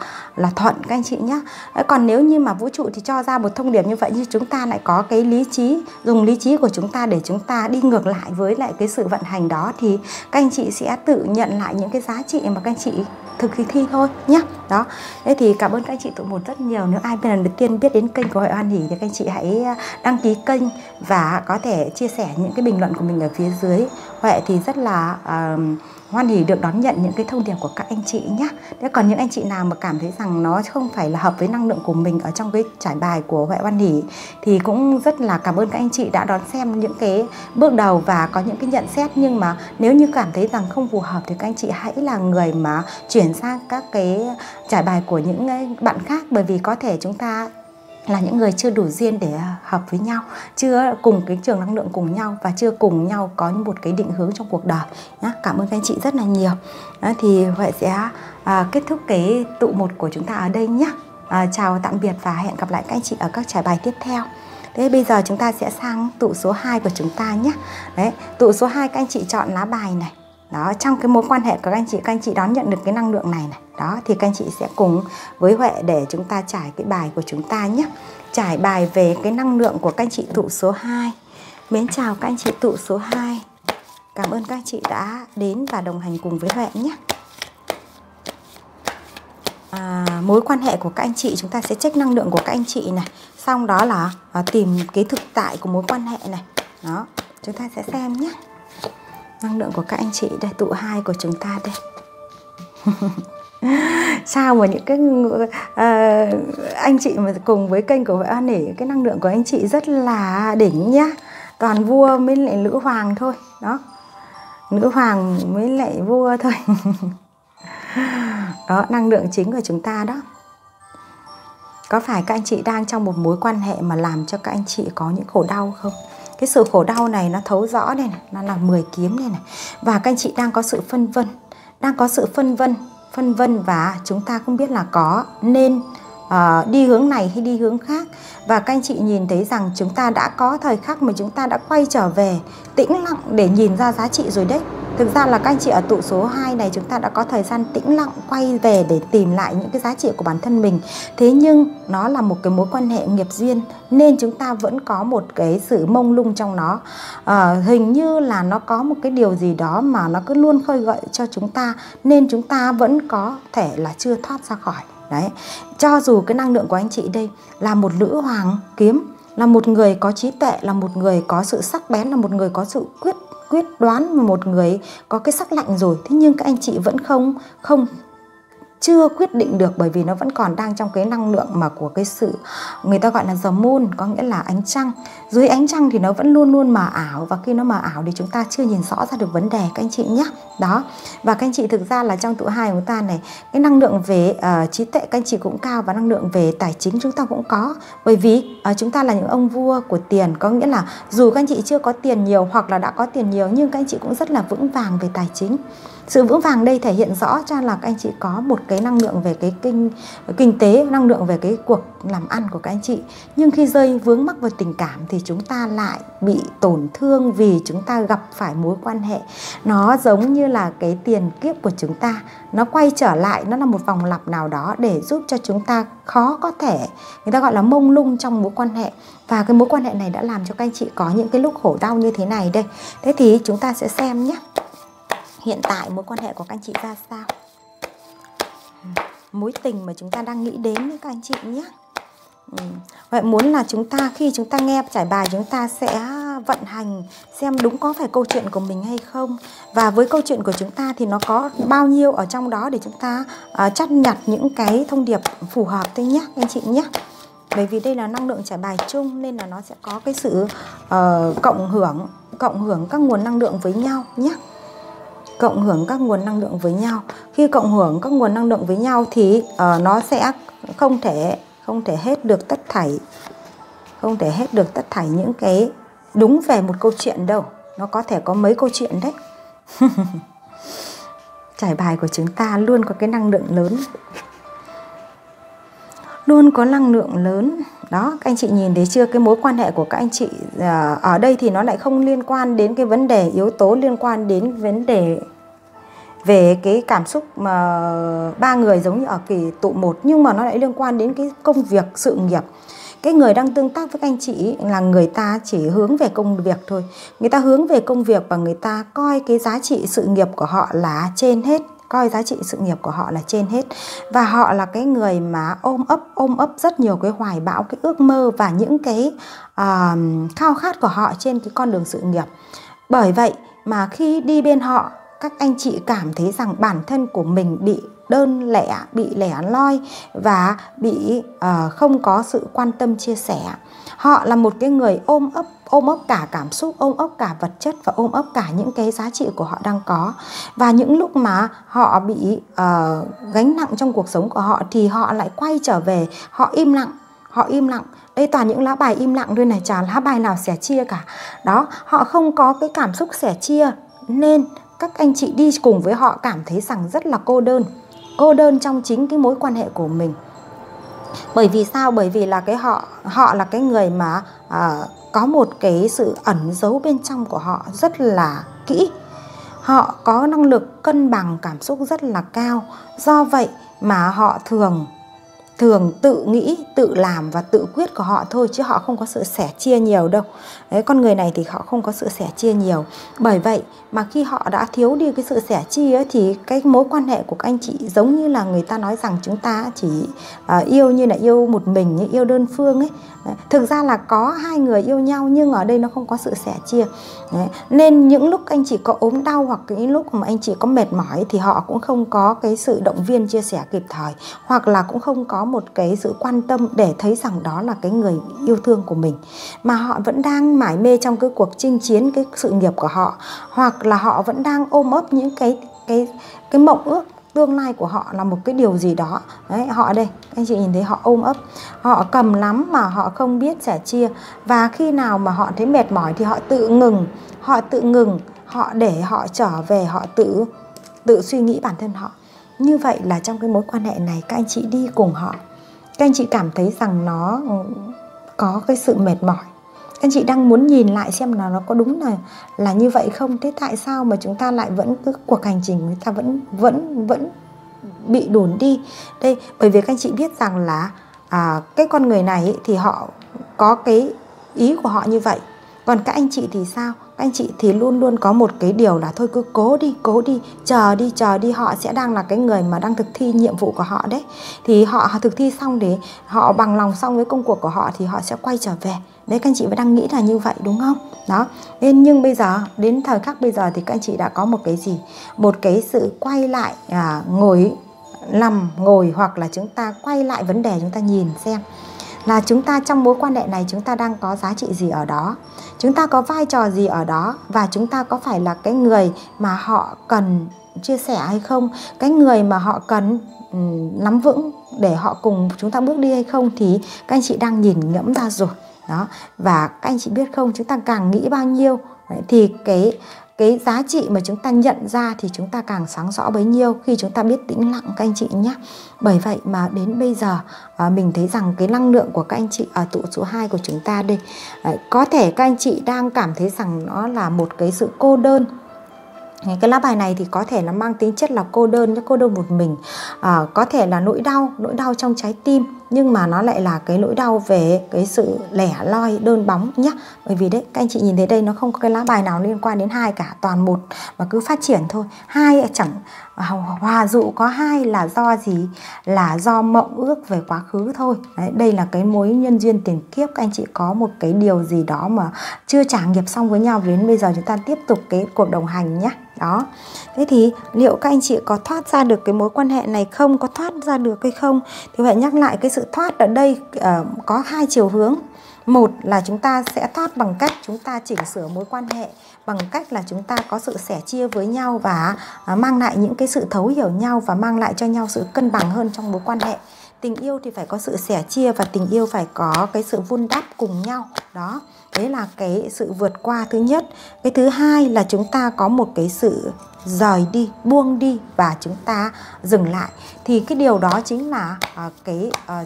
thuận các anh chị nhé. Còn nếu như mà vũ trụ thì cho ra một thông điệp như vậy, như chúng ta lại có cái lý trí, dùng lý trí của chúng ta để chúng ta đi ngược lại với lại cái sự vận hành đó, thì các anh chị sẽ tự nhận lại những cái giá trị mà các anh chị thực thi thôi nhé. Đó. Thế thì cảm ơn các anh chị tụ một rất nhiều. Nếu ai lần đầu tiên biết đến kênh của Huệ Hoan Hỷ thì các anh chị hãy đăng ký kênh và có thể chia sẻ những cái bình luận của mình ở phía dưới. Huệ thì rất là hoan hỉ được đón nhận những cái thông điệp của các anh chị nhé. Thế còn những anh chị nào mà cảm thấy rằng nó không phải là hợp với năng lượng của mình ở trong cái trải bài của Huệ Hoan Hỷ thì cũng rất là cảm ơn các anh chị đã đón xem những cái bước đầu và có những cái nhận xét. Nhưng mà nếu như cảm thấy rằng không phù hợp thì các anh chị hãy là người mà chuyển sang các cái trải bài của những bạn khác, bởi vì có thể chúng ta là những người chưa đủ duyên để hợp với nhau, chưa cùng cái trường năng lượng cùng nhau và chưa cùng nhau có một cái định hướng trong cuộc đời nhé. Cảm ơn các anh chị rất là nhiều. Đó, thì Huệ sẽ kết thúc cái tụ một của chúng ta ở đây nhé. Chào tạm biệt và hẹn gặp lại các anh chị ở các trải bài tiếp theo. Thế bây giờ chúng ta sẽ sang tụ số 2 của chúng ta nhé. Đấy, tụ số 2 các anh chị chọn lá bài này. Đó, trong cái mối quan hệ của các anh chị đón nhận được cái năng lượng này này. Đó, thì các anh chị sẽ cùng với Huệ để chúng ta trải cái bài của chúng ta nhé. Trải bài về cái năng lượng của các anh chị tụ số 2. Mến chào các anh chị tụ số 2. Cảm ơn các anh chị đã đến và đồng hành cùng với Huệ nhé. Mối quan hệ của các anh chị, chúng ta sẽ check năng lượng của các anh chị này. Xong đó là tìm cái thực tại của mối quan hệ này. Đó, chúng ta sẽ xem nhé. Năng lượng của các anh chị đây, tụ 2 của chúng ta đây. Sao mà những cái anh chị mà cùng với kênh của Huệ Hoan Hỷ, cái năng lượng của anh chị rất là đỉnh nhá. Toàn vua mới lại nữ hoàng thôi. Đó, nữ hoàng mới lại vua thôi. Đó, năng lượng chính của chúng ta đó. Có phải các anh chị đang trong một mối quan hệ mà làm cho các anh chị có những khổ đau không? Cái sự khổ đau này nó thấu rõ đây này, nó là 10 kiếm này này. Và các anh chị đang có sự phân vân, đang có sự phân vân và chúng ta không biết là có nên đi hướng này hay đi hướng khác. Và các anh chị nhìn thấy rằng chúng ta đã có thời khắc mà chúng ta đã quay trở về tĩnh lặng để nhìn ra giá trị rồi đấy. Thực ra là các anh chị ở tụ số 2 này chúng ta đã có thời gian tĩnh lặng quay về để tìm lại những cái giá trị của bản thân mình. Thế nhưng nó là một cái mối quan hệ nghiệp duyên nên chúng ta vẫn có một cái sự mông lung trong nó. Hình như là nó có một cái điều gì đó mà nó cứ luôn khơi gợi cho chúng ta, nên chúng ta vẫn có thể là chưa thoát ra khỏi. Đấy, cho dù cái năng lượng của anh chị đây là một nữ hoàng kiếm, là một người có trí tuệ, là một người có sự sắc bén, là một người có sự quyết đoán, một người có cái sắc lạnh rồi. Thế nhưng các anh chị vẫn chưa quyết định được, bởi vì nó vẫn còn đang trong cái năng lượng mà của cái sự người ta gọi là the moon, có nghĩa là ánh trăng. Dưới ánh trăng thì nó vẫn luôn luôn mờ ảo, và khi nó mờ ảo thì chúng ta chưa nhìn rõ ra được vấn đề các anh chị nhé. Đó, và các anh chị thực ra là trong tụ 2 của chúng ta này, cái năng lượng về trí tuệ các anh chị cũng cao, và năng lượng về tài chính chúng ta cũng có. Bởi vì chúng ta là những ông vua của tiền, có nghĩa là dù các anh chị chưa có tiền nhiều hoặc là đã có tiền nhiều, nhưng các anh chị cũng rất là vững vàng về tài chính. Sự vững vàng đây thể hiện rõ cho là các anh chị có một cái năng lượng về cái kinh tế, năng lượng về cái cuộc làm ăn của các anh chị. Nhưng khi rơi vướng mắc vào tình cảm thì chúng ta lại bị tổn thương, vì chúng ta gặp phải mối quan hệ nó giống như là cái tiền kiếp của chúng ta, nó quay trở lại, nó là một vòng lặp nào đó để giúp cho chúng ta khó có thể, người ta gọi là mông lung trong mối quan hệ. Và cái mối quan hệ này đã làm cho các anh chị có những cái lúc khổ đau như thế này đây. Thế thì chúng ta sẽ xem nhé, hiện tại mối quan hệ của các anh chị ra sao, mối tình mà chúng ta đang nghĩ đến với các anh chị nhé. Vậy muốn là khi chúng ta nghe trải bài, chúng ta sẽ vận hành xem đúng có phải câu chuyện của mình hay không, và với câu chuyện của chúng ta thì nó có bao nhiêu ở trong đó để chúng ta chắt nhặt những cái thông điệp phù hợp thôi nhé anh chị nhé. Bởi vì đây là năng lượng trải bài chung nên là nó sẽ có cái sự cộng hưởng các nguồn năng lượng với nhau nhé. Cộng hưởng các nguồn năng lượng với nhau. Khi cộng hưởng các nguồn năng lượng với nhau thì nó sẽ không thể hết được tất thảy. Không thể hết được tất thảy những cái đúng về một câu chuyện đâu. Nó có thể có mấy câu chuyện đấy. Trải bài của chúng ta luôn có cái năng lượng lớn. Luôn có năng lượng lớn. Đó, các anh chị nhìn thấy chưa? Cái mối quan hệ của các anh chị ở đây thì nó lại không liên quan đến cái vấn đề yếu tố liên quan đến vấn đề về cái cảm xúc mà ba người giống như ở kỳ tụ 1, nhưng mà nó lại liên quan đến cái công việc, sự nghiệp. Cái người đang tương tác với các anh chị là người ta chỉ hướng về công việc thôi. Người ta hướng về công việc và người ta coi cái giá trị sự nghiệp của họ là trên hết. Coi giá trị sự nghiệp của họ là trên hết. Và họ là cái người mà ôm ấp rất nhiều cái hoài bão, cái ước mơ và những cái khao khát của họ trên cái con đường sự nghiệp. Bởi vậy mà khi đi bên họ, các anh chị cảm thấy rằng bản thân của mình bị đơn lẻ, bị lẻ loi và bị không có sự quan tâm chia sẻ. Họ là một cái người ôm ấp cả cảm xúc, ôm ấp cả vật chất và ôm ấp cả những cái giá trị của họ đang có. Và những lúc mà họ bị gánh nặng trong cuộc sống của họ thì họ lại quay trở về, họ im lặng. Họ im lặng. Đây toàn những lá bài im lặng thôi này, chả lá bài nào sẻ chia cả. Đó, họ không có cái cảm xúc sẻ chia nên các anh chị đi cùng với họ cảm thấy rằng rất là cô đơn. Cô đơn trong chính cái mối quan hệ của mình. Bởi vì sao? Bởi vì là họ là cái người mà có một cái sự ẩn giấu bên trong của họ rất là kỹ. Họ có năng lực cân bằng cảm xúc rất là cao. Do vậy mà họ thường tự nghĩ, tự làm và tự quyết của họ thôi, chứ họ không có sự sẻ chia nhiều đâu. Đấy, con người này thì họ không có sự sẻ chia nhiều. Bởi vậy mà khi họ đã thiếu đi cái sự sẻ chia ấy, thì cái mối quan hệ của các anh chị giống như là người ta nói rằng chúng ta chỉ yêu như là yêu một mình, như yêu đơn phương ấy. Đấy, thực ra là có hai người yêu nhau nhưng ở đây nó không có sự sẻ chia. Đấy, nên những lúc anh chị có ốm đau hoặc những lúc mà anh chị có mệt mỏi thì họ cũng không có cái sự động viên chia sẻ kịp thời, hoặc là cũng không có một cái sự quan tâm để thấy rằng đó là cái người yêu thương của mình, mà họ vẫn đang mải mê trong cái cuộc chinh chiến cái sự nghiệp của họ, hoặc là họ vẫn đang ôm ấp những cái mộng ước tương lai của họ là một cái điều gì đó. Đấy, họ đây, anh chị nhìn thấy họ ôm ấp, họ cầm lắm mà họ không biết sẻ chia. Và khi nào mà họ thấy mệt mỏi thì họ tự ngừng, họ để họ trở về, họ tự suy nghĩ bản thân họ. Như vậy là trong cái mối quan hệ này các anh chị đi cùng họ, các anh chị cảm thấy rằng nó có cái sự mệt mỏi. Các anh chị đang muốn nhìn lại xem là nó có đúng là như vậy không. Thế tại sao mà chúng ta lại vẫn cứ cuộc hành trình người ta vẫn bị đùn đi đây? Bởi vì các anh chị biết rằng là cái con người này thì họ có cái ý của họ như vậy. Còn các anh chị thì sao? Các anh chị thì luôn luôn có một cái điều là thôi cứ cố đi, chờ đi. Họ sẽ đang là cái người mà đang thực thi nhiệm vụ của họ đấy. Thì họ thực thi xong để họ bằng lòng xong với công cuộc của họ thì họ sẽ quay trở về. Đấy, các anh chị vẫn đang nghĩ là như vậy đúng không? Đó. Nên nhưng bây giờ đến thời khắc bây giờ thì các anh chị đã có một cái gì? Một cái sự quay lại, ngồi hoặc là chúng ta quay lại vấn đề, chúng ta nhìn xem là chúng ta trong mối quan hệ này chúng ta đang có giá trị gì ở đó, chúng ta có vai trò gì ở đó, và chúng ta có phải là cái người mà họ cần chia sẻ hay không, cái người mà họ cần nắm vững để họ cùng chúng ta bước đi hay không, thì các anh chị đang nhìn ngẫm ra rồi. Đó. Và các anh chị biết không, chúng ta càng nghĩ bao nhiêu thì cái giá trị mà chúng ta nhận ra thì chúng ta càng sáng rõ bấy nhiêu khi chúng ta biết tĩnh lặng các anh chị nhé. Bởi vậy mà đến bây giờ mình thấy rằng cái năng lượng của các anh chị ở tụ số 2 của chúng ta đây, có thể các anh chị đang cảm thấy rằng nó là một cái sự cô đơn. Cái lá bài này thì có thể là mang tính chất là cô đơn một mình, có thể là nỗi đau trong trái tim, nhưng mà nó lại là cái nỗi đau về cái sự lẻ loi đơn bóng nhé. Bởi vì đấy, các anh chị nhìn thấy đây nó không có cái lá bài nào liên quan đến hai cả, toàn một mà cứ phát triển thôi. Hai chẳng hòa dụ có hai là do gì? Là do mộng ước về quá khứ thôi. Đấy, đây là cái mối nhân duyên tiền kiếp. Các anh chị có một cái điều gì đó mà chưa trả nghiệp xong với nhau, đến bây giờ chúng ta tiếp tục cái cuộc đồng hành nhé. Đó. Thế thì liệu các anh chị có thoát ra được cái mối quan hệ này không? Có thoát ra được hay không? Thì phải nhắc lại cái sự thoát ở đây có hai chiều hướng. Một là chúng ta sẽ thoát bằng cách chúng ta chỉnh sửa mối quan hệ, bằng cách là chúng ta có sự sẻ chia với nhau và mang lại những cái sự thấu hiểu nhau và mang lại cho nhau sự cân bằng hơn trong mối quan hệ. Tình yêu thì phải có sự sẻ chia và tình yêu phải có cái sự vun đắp cùng nhau. Đó, đấy là cái sự vượt qua thứ nhất. Cái thứ hai là chúng ta có một cái sự rời đi, buông đi và chúng ta dừng lại. Thì cái điều đó chính là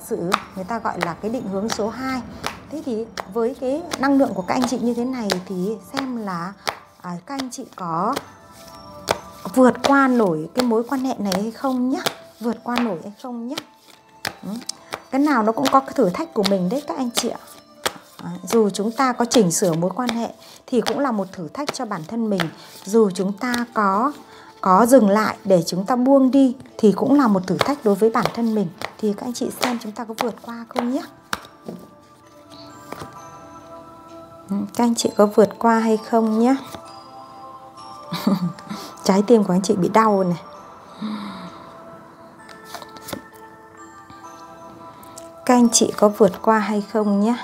sự người ta gọi là cái định hướng số 2. Thế thì với cái năng lượng của các anh chị như thế này thì xem là các anh chị có vượt qua nổi cái mối quan hệ này hay không nhé. Vượt qua nổi hay không nhé. Cái nào nó cũng có cái thử thách của mình đấy các anh chị ạ. Dù chúng ta có chỉnh sửa mối quan hệ thì cũng là một thử thách cho bản thân mình. Dù chúng ta có dừng lại để chúng ta buông đi thì cũng là một thử thách đối với bản thân mình. Thì các anh chị xem chúng ta có vượt qua không nhé. Các anh chị có vượt qua hay không nhé. Trái tim của anh chị bị đau này. Các anh chị có vượt qua hay không nhé.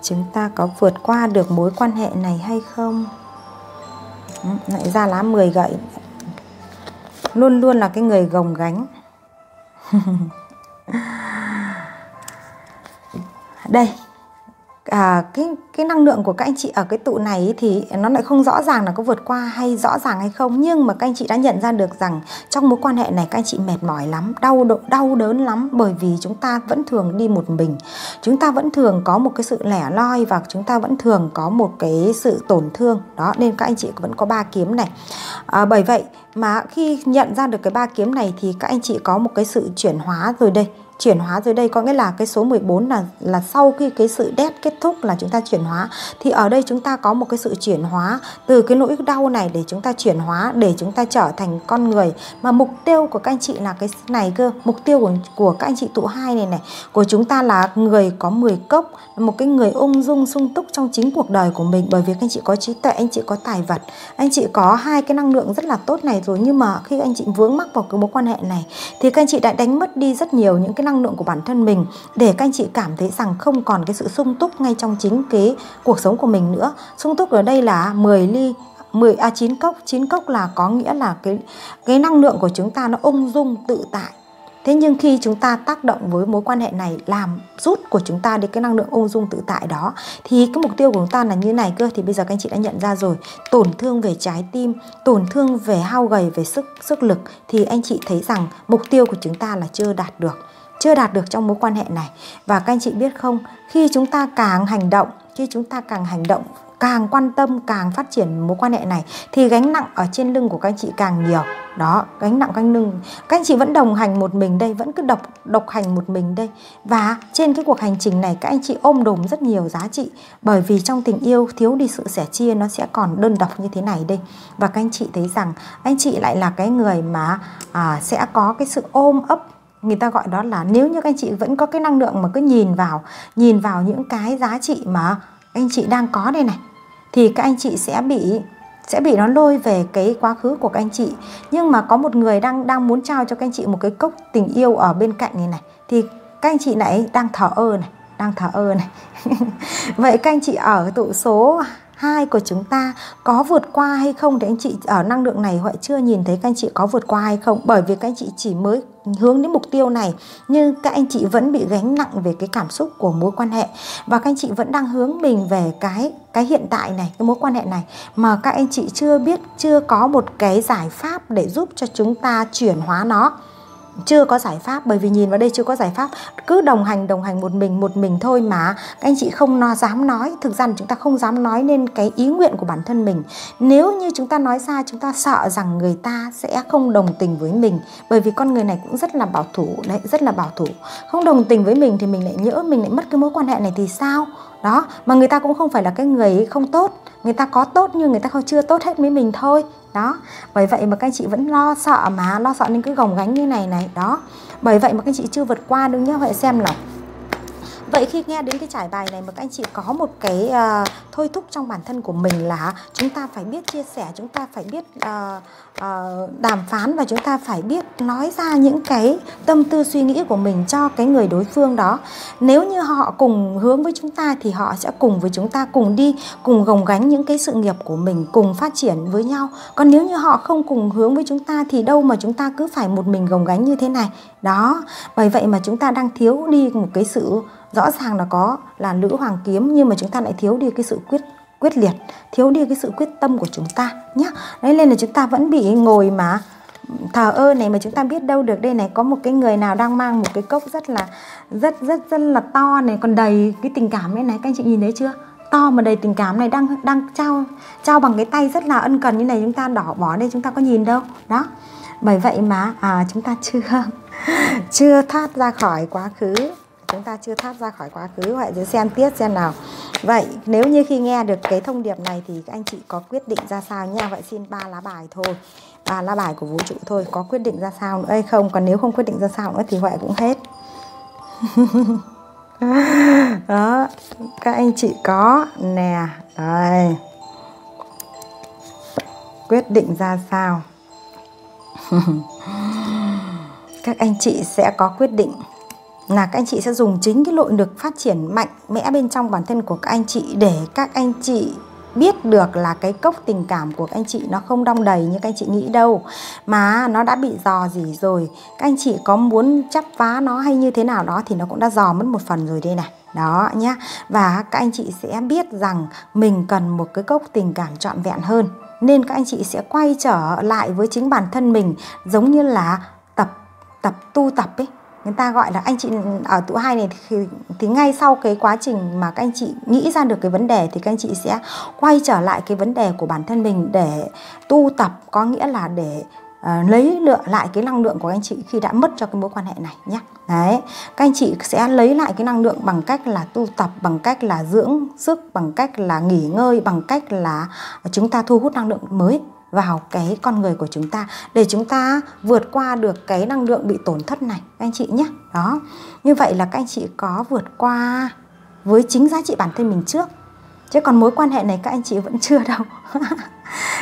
Chúng ta có vượt qua được mối quan hệ này hay không? Lại ra lá 10 gậy. Luôn luôn là cái người gồng gánh. Đây, cái năng lượng của các anh chị ở cái tụ này thì nó lại không rõ ràng là có vượt qua hay rõ ràng hay không. Nhưng mà các anh chị đã nhận ra được rằng trong mối quan hệ này các anh chị mệt mỏi lắm, đau đớn lắm. Bởi vì chúng ta vẫn thường đi một mình, chúng ta vẫn thường có một cái sự lẻ loi và chúng ta vẫn thường có một cái sự tổn thương. Đó, nên các anh chị vẫn có 3 kiếm này. Bởi vậy mà khi nhận ra được cái 3 kiếm này thì các anh chị có một cái sự chuyển hóa rồi đây. Chuyển hóa rồi đây có nghĩa là cái số 14 là sau khi cái sự death kết thúc là chúng ta chuyển hóa. Thì ở đây chúng ta có một cái sự chuyển hóa từ cái nỗi đau này để chúng ta chuyển hóa, để chúng ta trở thành con người. Mà mục tiêu của các anh chị là cái này cơ. Mục tiêu của các anh chị tụ 2 này của chúng ta là người có 10 cốc, một cái người ung dung sung túc trong chính cuộc đời của mình. Bởi vì các anh chị có trí tuệ, anh chị có tài vật, anh chị có 2 cái năng lượng rất là tốt này rồi. Nhưng mà khi anh chị vướng mắc vào cái mối quan hệ này thì các anh chị đã đánh mất đi rất nhiều những cái năng lượng của bản thân mình, để các anh chị cảm thấy rằng không còn cái sự sung túc ngay trong chính cái cuộc sống của mình nữa. Sung túc ở đây là 9 cốc. 9 cốc là có nghĩa là cái năng lượng của chúng ta nó ung dung tự tại. Thế nhưng khi chúng ta tác động với mối quan hệ này làm rút của chúng ta đi cái năng lượng ung dung tự tại đó, thì cái mục tiêu của chúng ta là như này cơ. Thì bây giờ các anh chị đã nhận ra rồi, tổn thương về trái tim, tổn thương về hao gầy, về sức lực, thì anh chị thấy rằng mục tiêu của chúng ta là chưa đạt được trong mối quan hệ này. Và các anh chị biết không, khi chúng ta càng hành động, càng quan tâm, càng phát triển mối quan hệ này thì gánh nặng ở trên lưng của các anh chị càng nhiều. Đó, gánh nặng canh lưng. Các anh chị vẫn đồng hành một mình đây, vẫn cứ độc hành một mình đây. Và trên cái cuộc hành trình này các anh chị ôm đồm rất nhiều giá trị. Bởi vì trong tình yêu thiếu đi sự sẻ chia, nó sẽ còn đơn độc như thế này đây. Và các anh chị thấy rằng anh chị lại là cái người mà sẽ có cái sự ôm ấp. Người ta gọi đó là nếu như các anh chị vẫn có cái năng lượng mà cứ nhìn vào những cái giá trị mà anh chị đang có đây này, thì các anh chị sẽ bị nó lôi về cái quá khứ của các anh chị. Nhưng mà có một người đang muốn trao cho các anh chị một cái cốc tình yêu ở bên cạnh này thì các anh chị này đang thờ ơ này. Vậy các anh chị ở tụ số 2 của chúng ta có vượt qua hay không? Thì anh chị ở năng lượng này họ chưa nhìn thấy các anh chị có vượt qua hay không. Bởi vì các anh chị chỉ mới hướng đến mục tiêu này, nhưng các anh chị vẫn bị gánh nặng về cái cảm xúc của mối quan hệ. Và các anh chị vẫn đang hướng mình về cái hiện tại này, cái mối quan hệ này, mà các anh chị chưa có một cái giải pháp để giúp cho chúng ta chuyển hóa nó. Chưa có giải pháp, bởi vì nhìn vào đây chưa có giải pháp. Cứ đồng hành một mình thôi mà các anh chị không dám nói. Thực ra là chúng ta không dám nói nên cái ý nguyện của bản thân mình. Nếu như chúng ta nói ra, chúng ta sợ rằng người ta sẽ không đồng tình với mình. Bởi vì con người này cũng rất là bảo thủ đấy, rất là bảo thủ. Không đồng tình với mình thì mình lại nhỡ mình lại mất cái mối quan hệ này thì sao? Đó, mà người ta cũng không phải là cái người không tốt. Người ta có tốt nhưng người ta chưa tốt hết với mình thôi. Đó, bởi vậy mà các anh chị vẫn lo sợ nên cứ gồng gánh như này. Đó, bởi vậy mà các anh chị chưa vượt qua đâu nhé. Vậy xem là Vậy khi nghe đến cái trải bài này mà các anh chị có một cái thôi thúc trong bản thân của mình là chúng ta phải biết chia sẻ, chúng ta phải biết đàm phán, và chúng ta phải biết nói ra những cái tâm tư suy nghĩ của mình cho cái người đối phương đó. Nếu như họ cùng hướng với chúng ta thì họ sẽ cùng với chúng ta, cùng đi, cùng gồng gánh những cái sự nghiệp của mình, cùng phát triển với nhau. Còn nếu như họ không cùng hướng với chúng ta thì đâu mà chúng ta cứ phải một mình gồng gánh như thế này. Đó, bởi vậy mà chúng ta đang thiếu đi một cái sự, rõ ràng là có là Nữ Hoàng Kiếm, nhưng mà chúng ta lại thiếu đi cái sự quyết liệt, thiếu đi cái sự quyết tâm của chúng ta nhé. Đấy, nên là chúng ta vẫn bị ngồi mà thờ ơ này, mà chúng ta biết đâu được. Đây này, có một cái người nào đang mang một cái cốc rất là to này, còn đầy cái tình cảm này, các anh chị nhìn thấy chưa? To mà đầy tình cảm này, đang trao bằng cái tay rất là ân cần như này, chúng ta bỏ đây, chúng ta có nhìn đâu. Đó, bởi vậy mà chúng ta chưa thoát ra khỏi quá khứ. Chúng ta chưa thoát ra khỏi quá khứ. Vậy thì xem tiếp xem nào. Vậy nếu như khi nghe được cái thông điệp này thì các anh chị có quyết định ra sao nha. Vậy xin 3 lá bài thôi, 3 lá bài của vũ trụ thôi. Có quyết định ra sao nữa hay không? Còn nếu không quyết định ra sao nữa thì Huệ cũng hết. Đó, các anh chị có nè. Đây, quyết định ra sao? Các anh chị sẽ có quyết định là các anh chị sẽ dùng chính cái nội lực phát triển mạnh mẽ bên trong bản thân của các anh chị để các anh chị biết được là cái cốc tình cảm của các anh chị nó không đong đầy như các anh chị nghĩ đâu, mà nó đã bị dò dỉ rồi. Các anh chị có muốn chắp vá nó hay như thế nào đó thì nó cũng đã dò mất một phần rồi đây này. Đó nhá. Và các anh chị sẽ biết rằng mình cần một cái cốc tình cảm trọn vẹn hơn, nên các anh chị sẽ quay trở lại với chính bản thân mình, giống như là tu tập ấy. Người ta gọi là, anh chị ở tụ 2 này thì ngay sau cái quá trình mà các anh chị nghĩ ra được cái vấn đề thì các anh chị sẽ quay trở lại cái vấn đề của bản thân mình để tu tập, có nghĩa là để lấy lại cái năng lượng của anh chị khi đã mất cho cái mối quan hệ này nhé. Đấy, các anh chị sẽ lấy lại cái năng lượng bằng cách là tu tập, bằng cách là dưỡng sức, bằng cách là nghỉ ngơi, bằng cách là chúng ta thu hút năng lượng mới vào cái con người của chúng ta để chúng ta vượt qua được cái năng lượng bị tổn thất này các anh chị nhé. Đó, như vậy là các anh chị có vượt qua với chính giá trị bản thân mình trước, chứ còn mối quan hệ này các anh chị vẫn chưa đâu.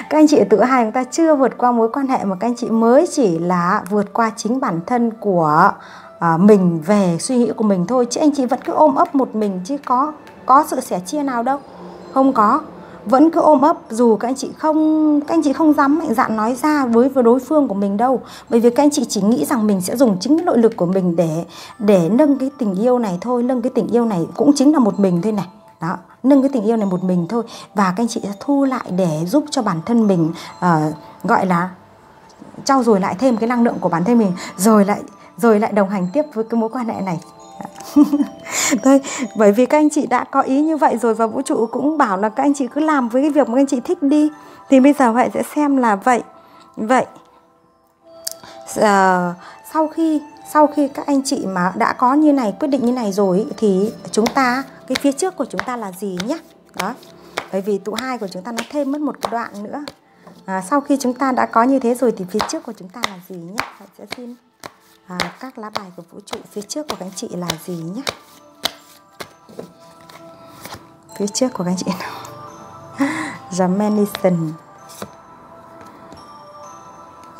Các anh chị ở tụ 2 chúng ta chưa vượt qua mối quan hệ, mà các anh chị mới chỉ là vượt qua chính bản thân của mình về suy nghĩ của mình thôi, chứ anh chị vẫn cứ ôm ấp một mình, chứ có sự sẻ chia nào đâu, không có. Vẫn cứ ôm ấp, dù các anh chị không dám mạnh dạn nói ra với đối phương của mình đâu, bởi vì các anh chị chỉ nghĩ rằng mình sẽ dùng chính cái nội lực của mình để nâng cái tình yêu này thôi. Nâng cái tình yêu này cũng chính là một mình thôi này. Đó, nâng cái tình yêu này một mình thôi, và các anh chị sẽ thu lại để giúp cho bản thân mình gọi là trau dồi lại thêm cái năng lượng của bản thân mình, rồi lại đồng hành tiếp với cái mối quan hệ này. Thôi, bởi vì các anh chị đã có ý như vậy rồi, và vũ trụ cũng bảo là các anh chị cứ làm với cái việc mà các anh chị thích đi. Thì bây giờ Huệ sẽ xem là vậy sau khi các anh chị mà đã có như này, quyết định như này rồi thì chúng ta, cái phía trước của chúng ta là gì nhé. Đó, bởi vì tụ 2 của chúng ta nó thêm mất một cái đoạn nữa. Sau khi chúng ta đã có như thế rồi thì phía trước của chúng ta là gì nhé. Huệ sẽ xin các lá bài của vũ trụ phía trước của các anh chị là gì nhé. Phía trước của các anh chị nào. The Magician.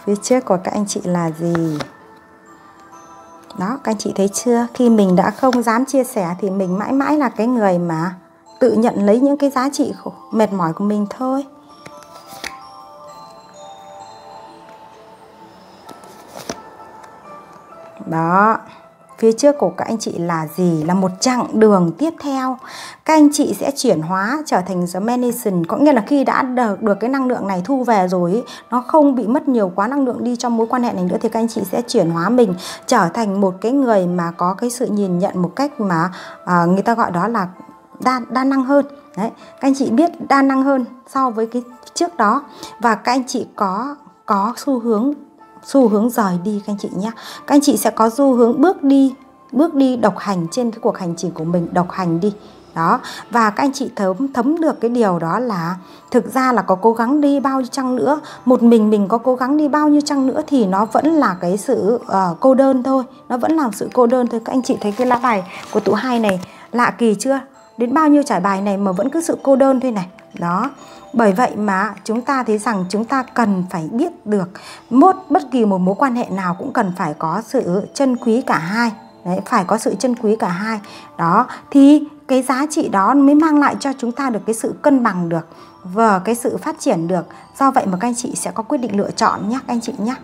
Phía trước của các anh chị là gì? Đó, các anh chị thấy chưa? Khi mình đã không dám chia sẻ thì mình mãi mãi là cái người mà tự nhận lấy những cái giá trị mệt mỏi của mình thôi. Đó, phía trước của các anh chị là gì? Là một chặng đường tiếp theo. Các anh chị sẽ chuyển hóa trở thành The Magician, có nghĩa là khi đã được cái năng lượng này thu về rồi ấy, nó không bị mất nhiều quá năng lượng đi trong mối quan hệ này nữa, thì các anh chị sẽ chuyển hóa mình trở thành một cái người mà có cái sự nhìn nhận một cách mà người ta gọi đó là đa năng hơn. Đấy, các anh chị biết đa năng hơn so với cái trước đó, và các anh chị có xu hướng rời đi các anh chị nhé. Các anh chị sẽ có xu hướng bước đi độc hành trên cái cuộc hành trình của mình, độc hành đi. Đó, và các anh chị thấm được cái điều đó là thực ra là có cố gắng đi bao nhiêu chăng nữa, một mình có cố gắng đi bao nhiêu chăng nữa thì nó vẫn là cái sự cô đơn thôi. Nó vẫn là sự cô đơn thôi. Các anh chị thấy cái lá bài của tụ 2 này lạ kỳ chưa? Đến bao nhiêu trải bài này mà vẫn cứ sự cô đơn thôi này. Đó. Bởi vậy mà chúng ta thấy rằng chúng ta cần phải biết được bất kỳ một mối quan hệ nào cũng cần phải có sự trân quý cả hai. Đấy, phải có sự trân quý cả hai. Đó, thì cái giá trị đó mới mang lại cho chúng ta được cái sự cân bằng được và cái sự phát triển được. Do vậy mà các anh chị sẽ có quyết định lựa chọn nhé các anh chị nhé.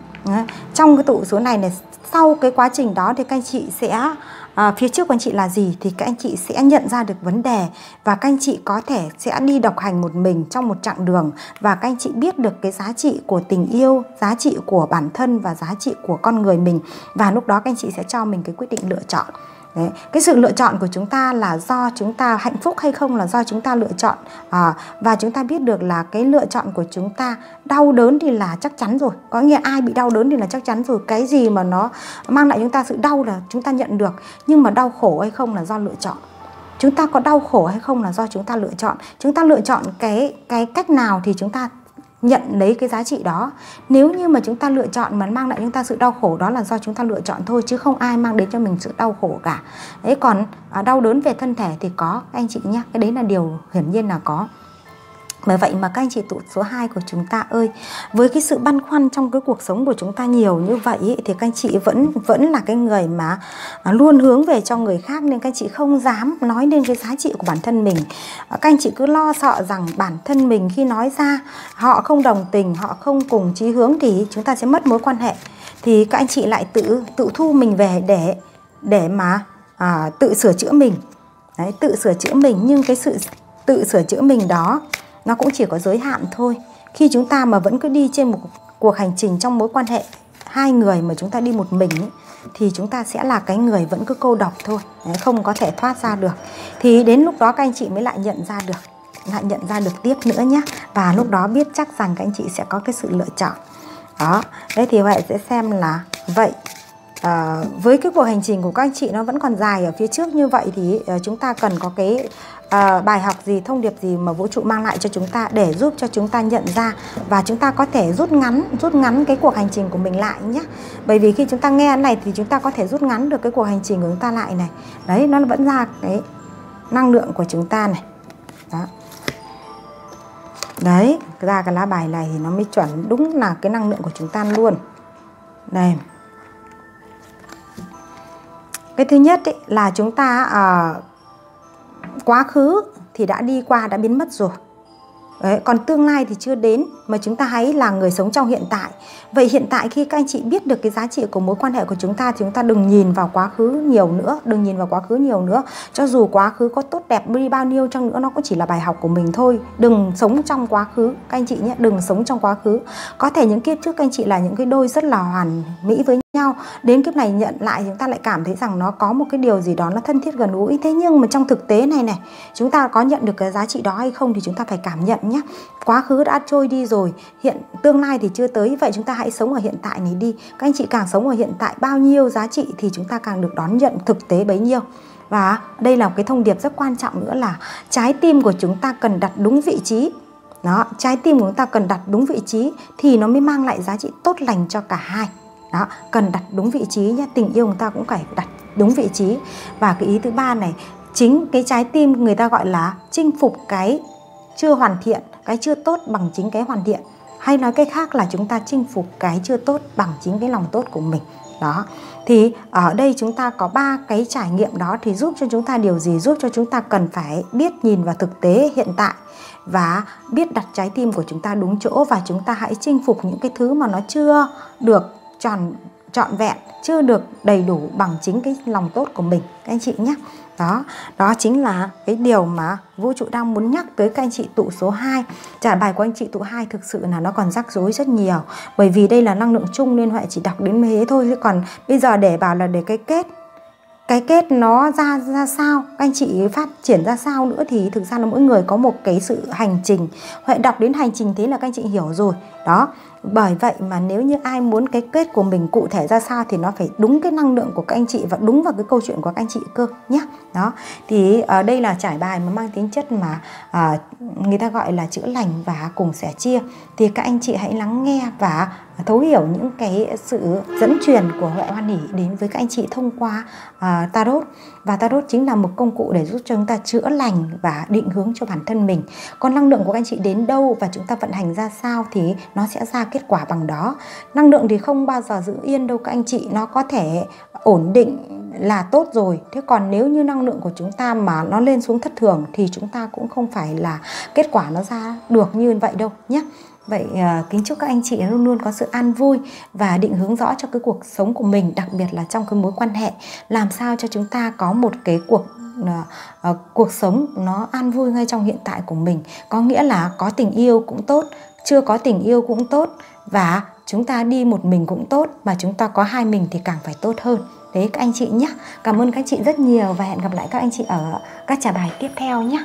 Trong cái tụ số này, sau cái quá trình đó thì các anh chị sẽ phía trước của anh chị là gì thì các anh chị sẽ nhận ra được vấn đề, và các anh chị có thể sẽ đi độc hành một mình trong một chặng đường, và các anh chị biết được cái giá trị của tình yêu, giá trị của bản thân và giá trị của con người mình, và lúc đó các anh chị sẽ cho mình cái quyết định lựa chọn. Đấy, cái sự lựa chọn của chúng ta là do chúng ta hạnh phúc hay không là do chúng ta lựa chọn, và chúng ta biết được là cái lựa chọn của chúng ta đau đớn thì là chắc chắn rồi, có nghĩa ai bị đau đớn thì là chắc chắn rồi, cái gì mà nó mang lại chúng ta sự đau là chúng ta nhận được, nhưng mà đau khổ hay không là do lựa chọn. Chúng ta có đau khổ hay không là do chúng ta lựa chọn. Chúng ta lựa chọn cái cách nào thì chúng ta nhận lấy cái giá trị đó. Nếu như mà chúng ta lựa chọn mà mang lại chúng ta sự đau khổ, đó là do chúng ta lựa chọn thôi, chứ không ai mang đến cho mình sự đau khổ cả. Đấy, còn đau đớn về thân thể thì có anh chị nhé, cái đấy là điều hiển nhiên là có. Bởi vậy mà các anh chị tụ số 2 của chúng ta ơi, với cái sự băn khoăn trong cái cuộc sống của chúng ta nhiều như vậy ý, thì các anh chị vẫn là cái người mà luôn hướng về cho người khác, nên các anh chị không dám nói lên cái giá trị của bản thân mình. Các anh chị cứ lo sợ rằng bản thân mình khi nói ra họ không đồng tình, họ không cùng chí hướng thì chúng ta sẽ mất mối quan hệ. Thì các anh chị lại tự thu mình về để mà tự sửa chữa mình. Đấy, tự sửa chữa mình, nhưng cái sự tự sửa chữa mình đó nó cũng chỉ có giới hạn thôi. Khi chúng ta mà vẫn cứ đi trên một cuộc hành trình trong mối quan hệ hai người mà chúng ta đi một mình ấy, thì chúng ta sẽ là cái người vẫn cứ cô độc thôi. Đấy, không có thể thoát ra được. Thì đến lúc đó các anh chị mới lại nhận ra được tiếp nữa nhé. Và lúc đó biết chắc rằng các anh chị sẽ có cái sự lựa chọn. Đó. Đấy thì Huệ sẽ xem là vậy. Với cái cuộc hành trình của các anh chị nó vẫn còn dài ở phía trước như vậy thì chúng ta cần có cái bài học gì, thông điệp gì mà vũ trụ mang lại cho chúng ta để giúp cho chúng ta nhận ra, và chúng ta có thể rút ngắn cái cuộc hành trình của mình lại nhé. Bởi vì khi chúng ta nghe cái này thì chúng ta có thể rút ngắn được cái cuộc hành trình của chúng ta lại này. Đấy, nó vẫn ra cái năng lượng của chúng ta này. Đó. Đấy, ra cái lá bài này thì nó mới chuẩn đúng là cái năng lượng của chúng ta luôn. Đây. Cái thứ nhất ấy, là chúng ta quá khứ thì đã đi qua, đã biến mất rồi. Đấy, còn tương lai thì chưa đến, mà chúng ta hãy là người sống trong hiện tại. Vậy hiện tại khi các anh chị biết được cái giá trị của mối quan hệ của chúng ta thì chúng ta đừng nhìn vào quá khứ nhiều nữa. Cho dù quá khứ có tốt đẹp đi bao nhiêu chăng nữa, nó cũng chỉ là bài học của mình thôi. Đừng sống trong quá khứ các anh chị nhé, đừng sống trong quá khứ. Có thể những kiếp trước các anh chị là những cái đôi rất là hoàn mỹ với nhau, đến kiếp này nhận lại chúng ta lại cảm thấy rằng nó có một cái điều gì đó nó thân thiết gần gũi. Thế nhưng mà trong thực tế này chúng ta có nhận được cái giá trị đó hay không thì chúng ta phải cảm nhận nhé. Quá khứ đã trôi đi rồi, tương lai thì chưa tới. Vậy chúng ta hãy sống ở hiện tại này đi. Các anh chị càng sống ở hiện tại bao nhiêu giá trị thì chúng ta càng được đón nhận thực tế bấy nhiêu. Và đây là một cái thông điệp rất quan trọng nữa là trái tim của chúng ta cần đặt đúng vị trí. Đó, trái tim của chúng ta cần đặt đúng vị trí thì nó mới mang lại giá trị tốt lành cho cả hai. Đó, cần đặt đúng vị trí nhé. Tình yêu chúng ta cũng phải đặt đúng vị trí. Và cái ý thứ ba này, chính cái trái tim người ta gọi là chinh phục cái chưa hoàn thiện, cái chưa tốt bằng chính cái hoàn thiện. Hay nói cách khác là chúng ta chinh phục cái chưa tốt bằng chính cái lòng tốt của mình. Đó. Thì ở đây chúng ta có 3 cái trải nghiệm đó thì giúp cho chúng ta điều gì? Giúp cho chúng ta cần phải biết nhìn vào thực tế hiện tại và biết đặt trái tim của chúng ta đúng chỗ, và chúng ta hãy chinh phục những cái thứ mà nó chưa được trọn vẹn, chưa được đầy đủ bằng chính cái lòng tốt của mình các anh chị nhé. Đó chính là cái điều mà vũ trụ đang muốn nhắc tới các anh chị tụ số 2. Trả bài của anh chị tụ 2 thực sự là nó còn rắc rối rất nhiều, bởi vì đây là năng lượng chung nên Huệ chỉ đọc đến thế thôi. Chứ còn bây giờ để bảo là để cái kết nó ra sao, các anh chị phát triển ra sao nữa thì thực ra là mỗi người có một cái sự hành trình. Huệ đọc đến hành trình thế là các anh chị hiểu rồi. Đó, bởi vậy mà nếu như ai muốn cái kết của mình cụ thể ra sao thì nó phải đúng cái năng lượng của các anh chị và đúng vào cái câu chuyện của các anh chị cơ nhé. Đó, thì đây là trải bài mà mang tính chất mà người ta gọi là chữa lành và cùng sẻ chia. Thì các anh chị hãy lắng nghe và thấu hiểu những cái sự dẫn truyền của Huệ Hoan Hỷ đến với các anh chị thông qua Tarot. Và Tarot chính là một công cụ để giúp cho chúng ta chữa lành và định hướng cho bản thân mình. Còn năng lượng của các anh chị đến đâu và chúng ta vận hành ra sao thì nó sẽ ra kết quả bằng đó. Năng lượng thì không bao giờ giữ yên đâu các anh chị, nó có thể ổn định là tốt rồi. Thế còn nếu như năng lượng của chúng ta mà nó lên xuống thất thường thì chúng ta cũng không phải là kết quả nó ra được như vậy đâu nhé. Vậy kính chúc các anh chị luôn luôn có sự an vui và định hướng rõ cho cái cuộc sống của mình, đặc biệt là trong cái mối quan hệ, làm sao cho chúng ta có một cái cuộc sống nó an vui ngay trong hiện tại của mình. Có nghĩa là có tình yêu cũng tốt, chưa có tình yêu cũng tốt, và chúng ta đi một mình cũng tốt, mà chúng ta có hai mình thì càng phải tốt hơn. Đấy các anh chị nhé. Cảm ơn các anh chị rất nhiều và hẹn gặp lại các anh chị ở các trả bài tiếp theo nhé.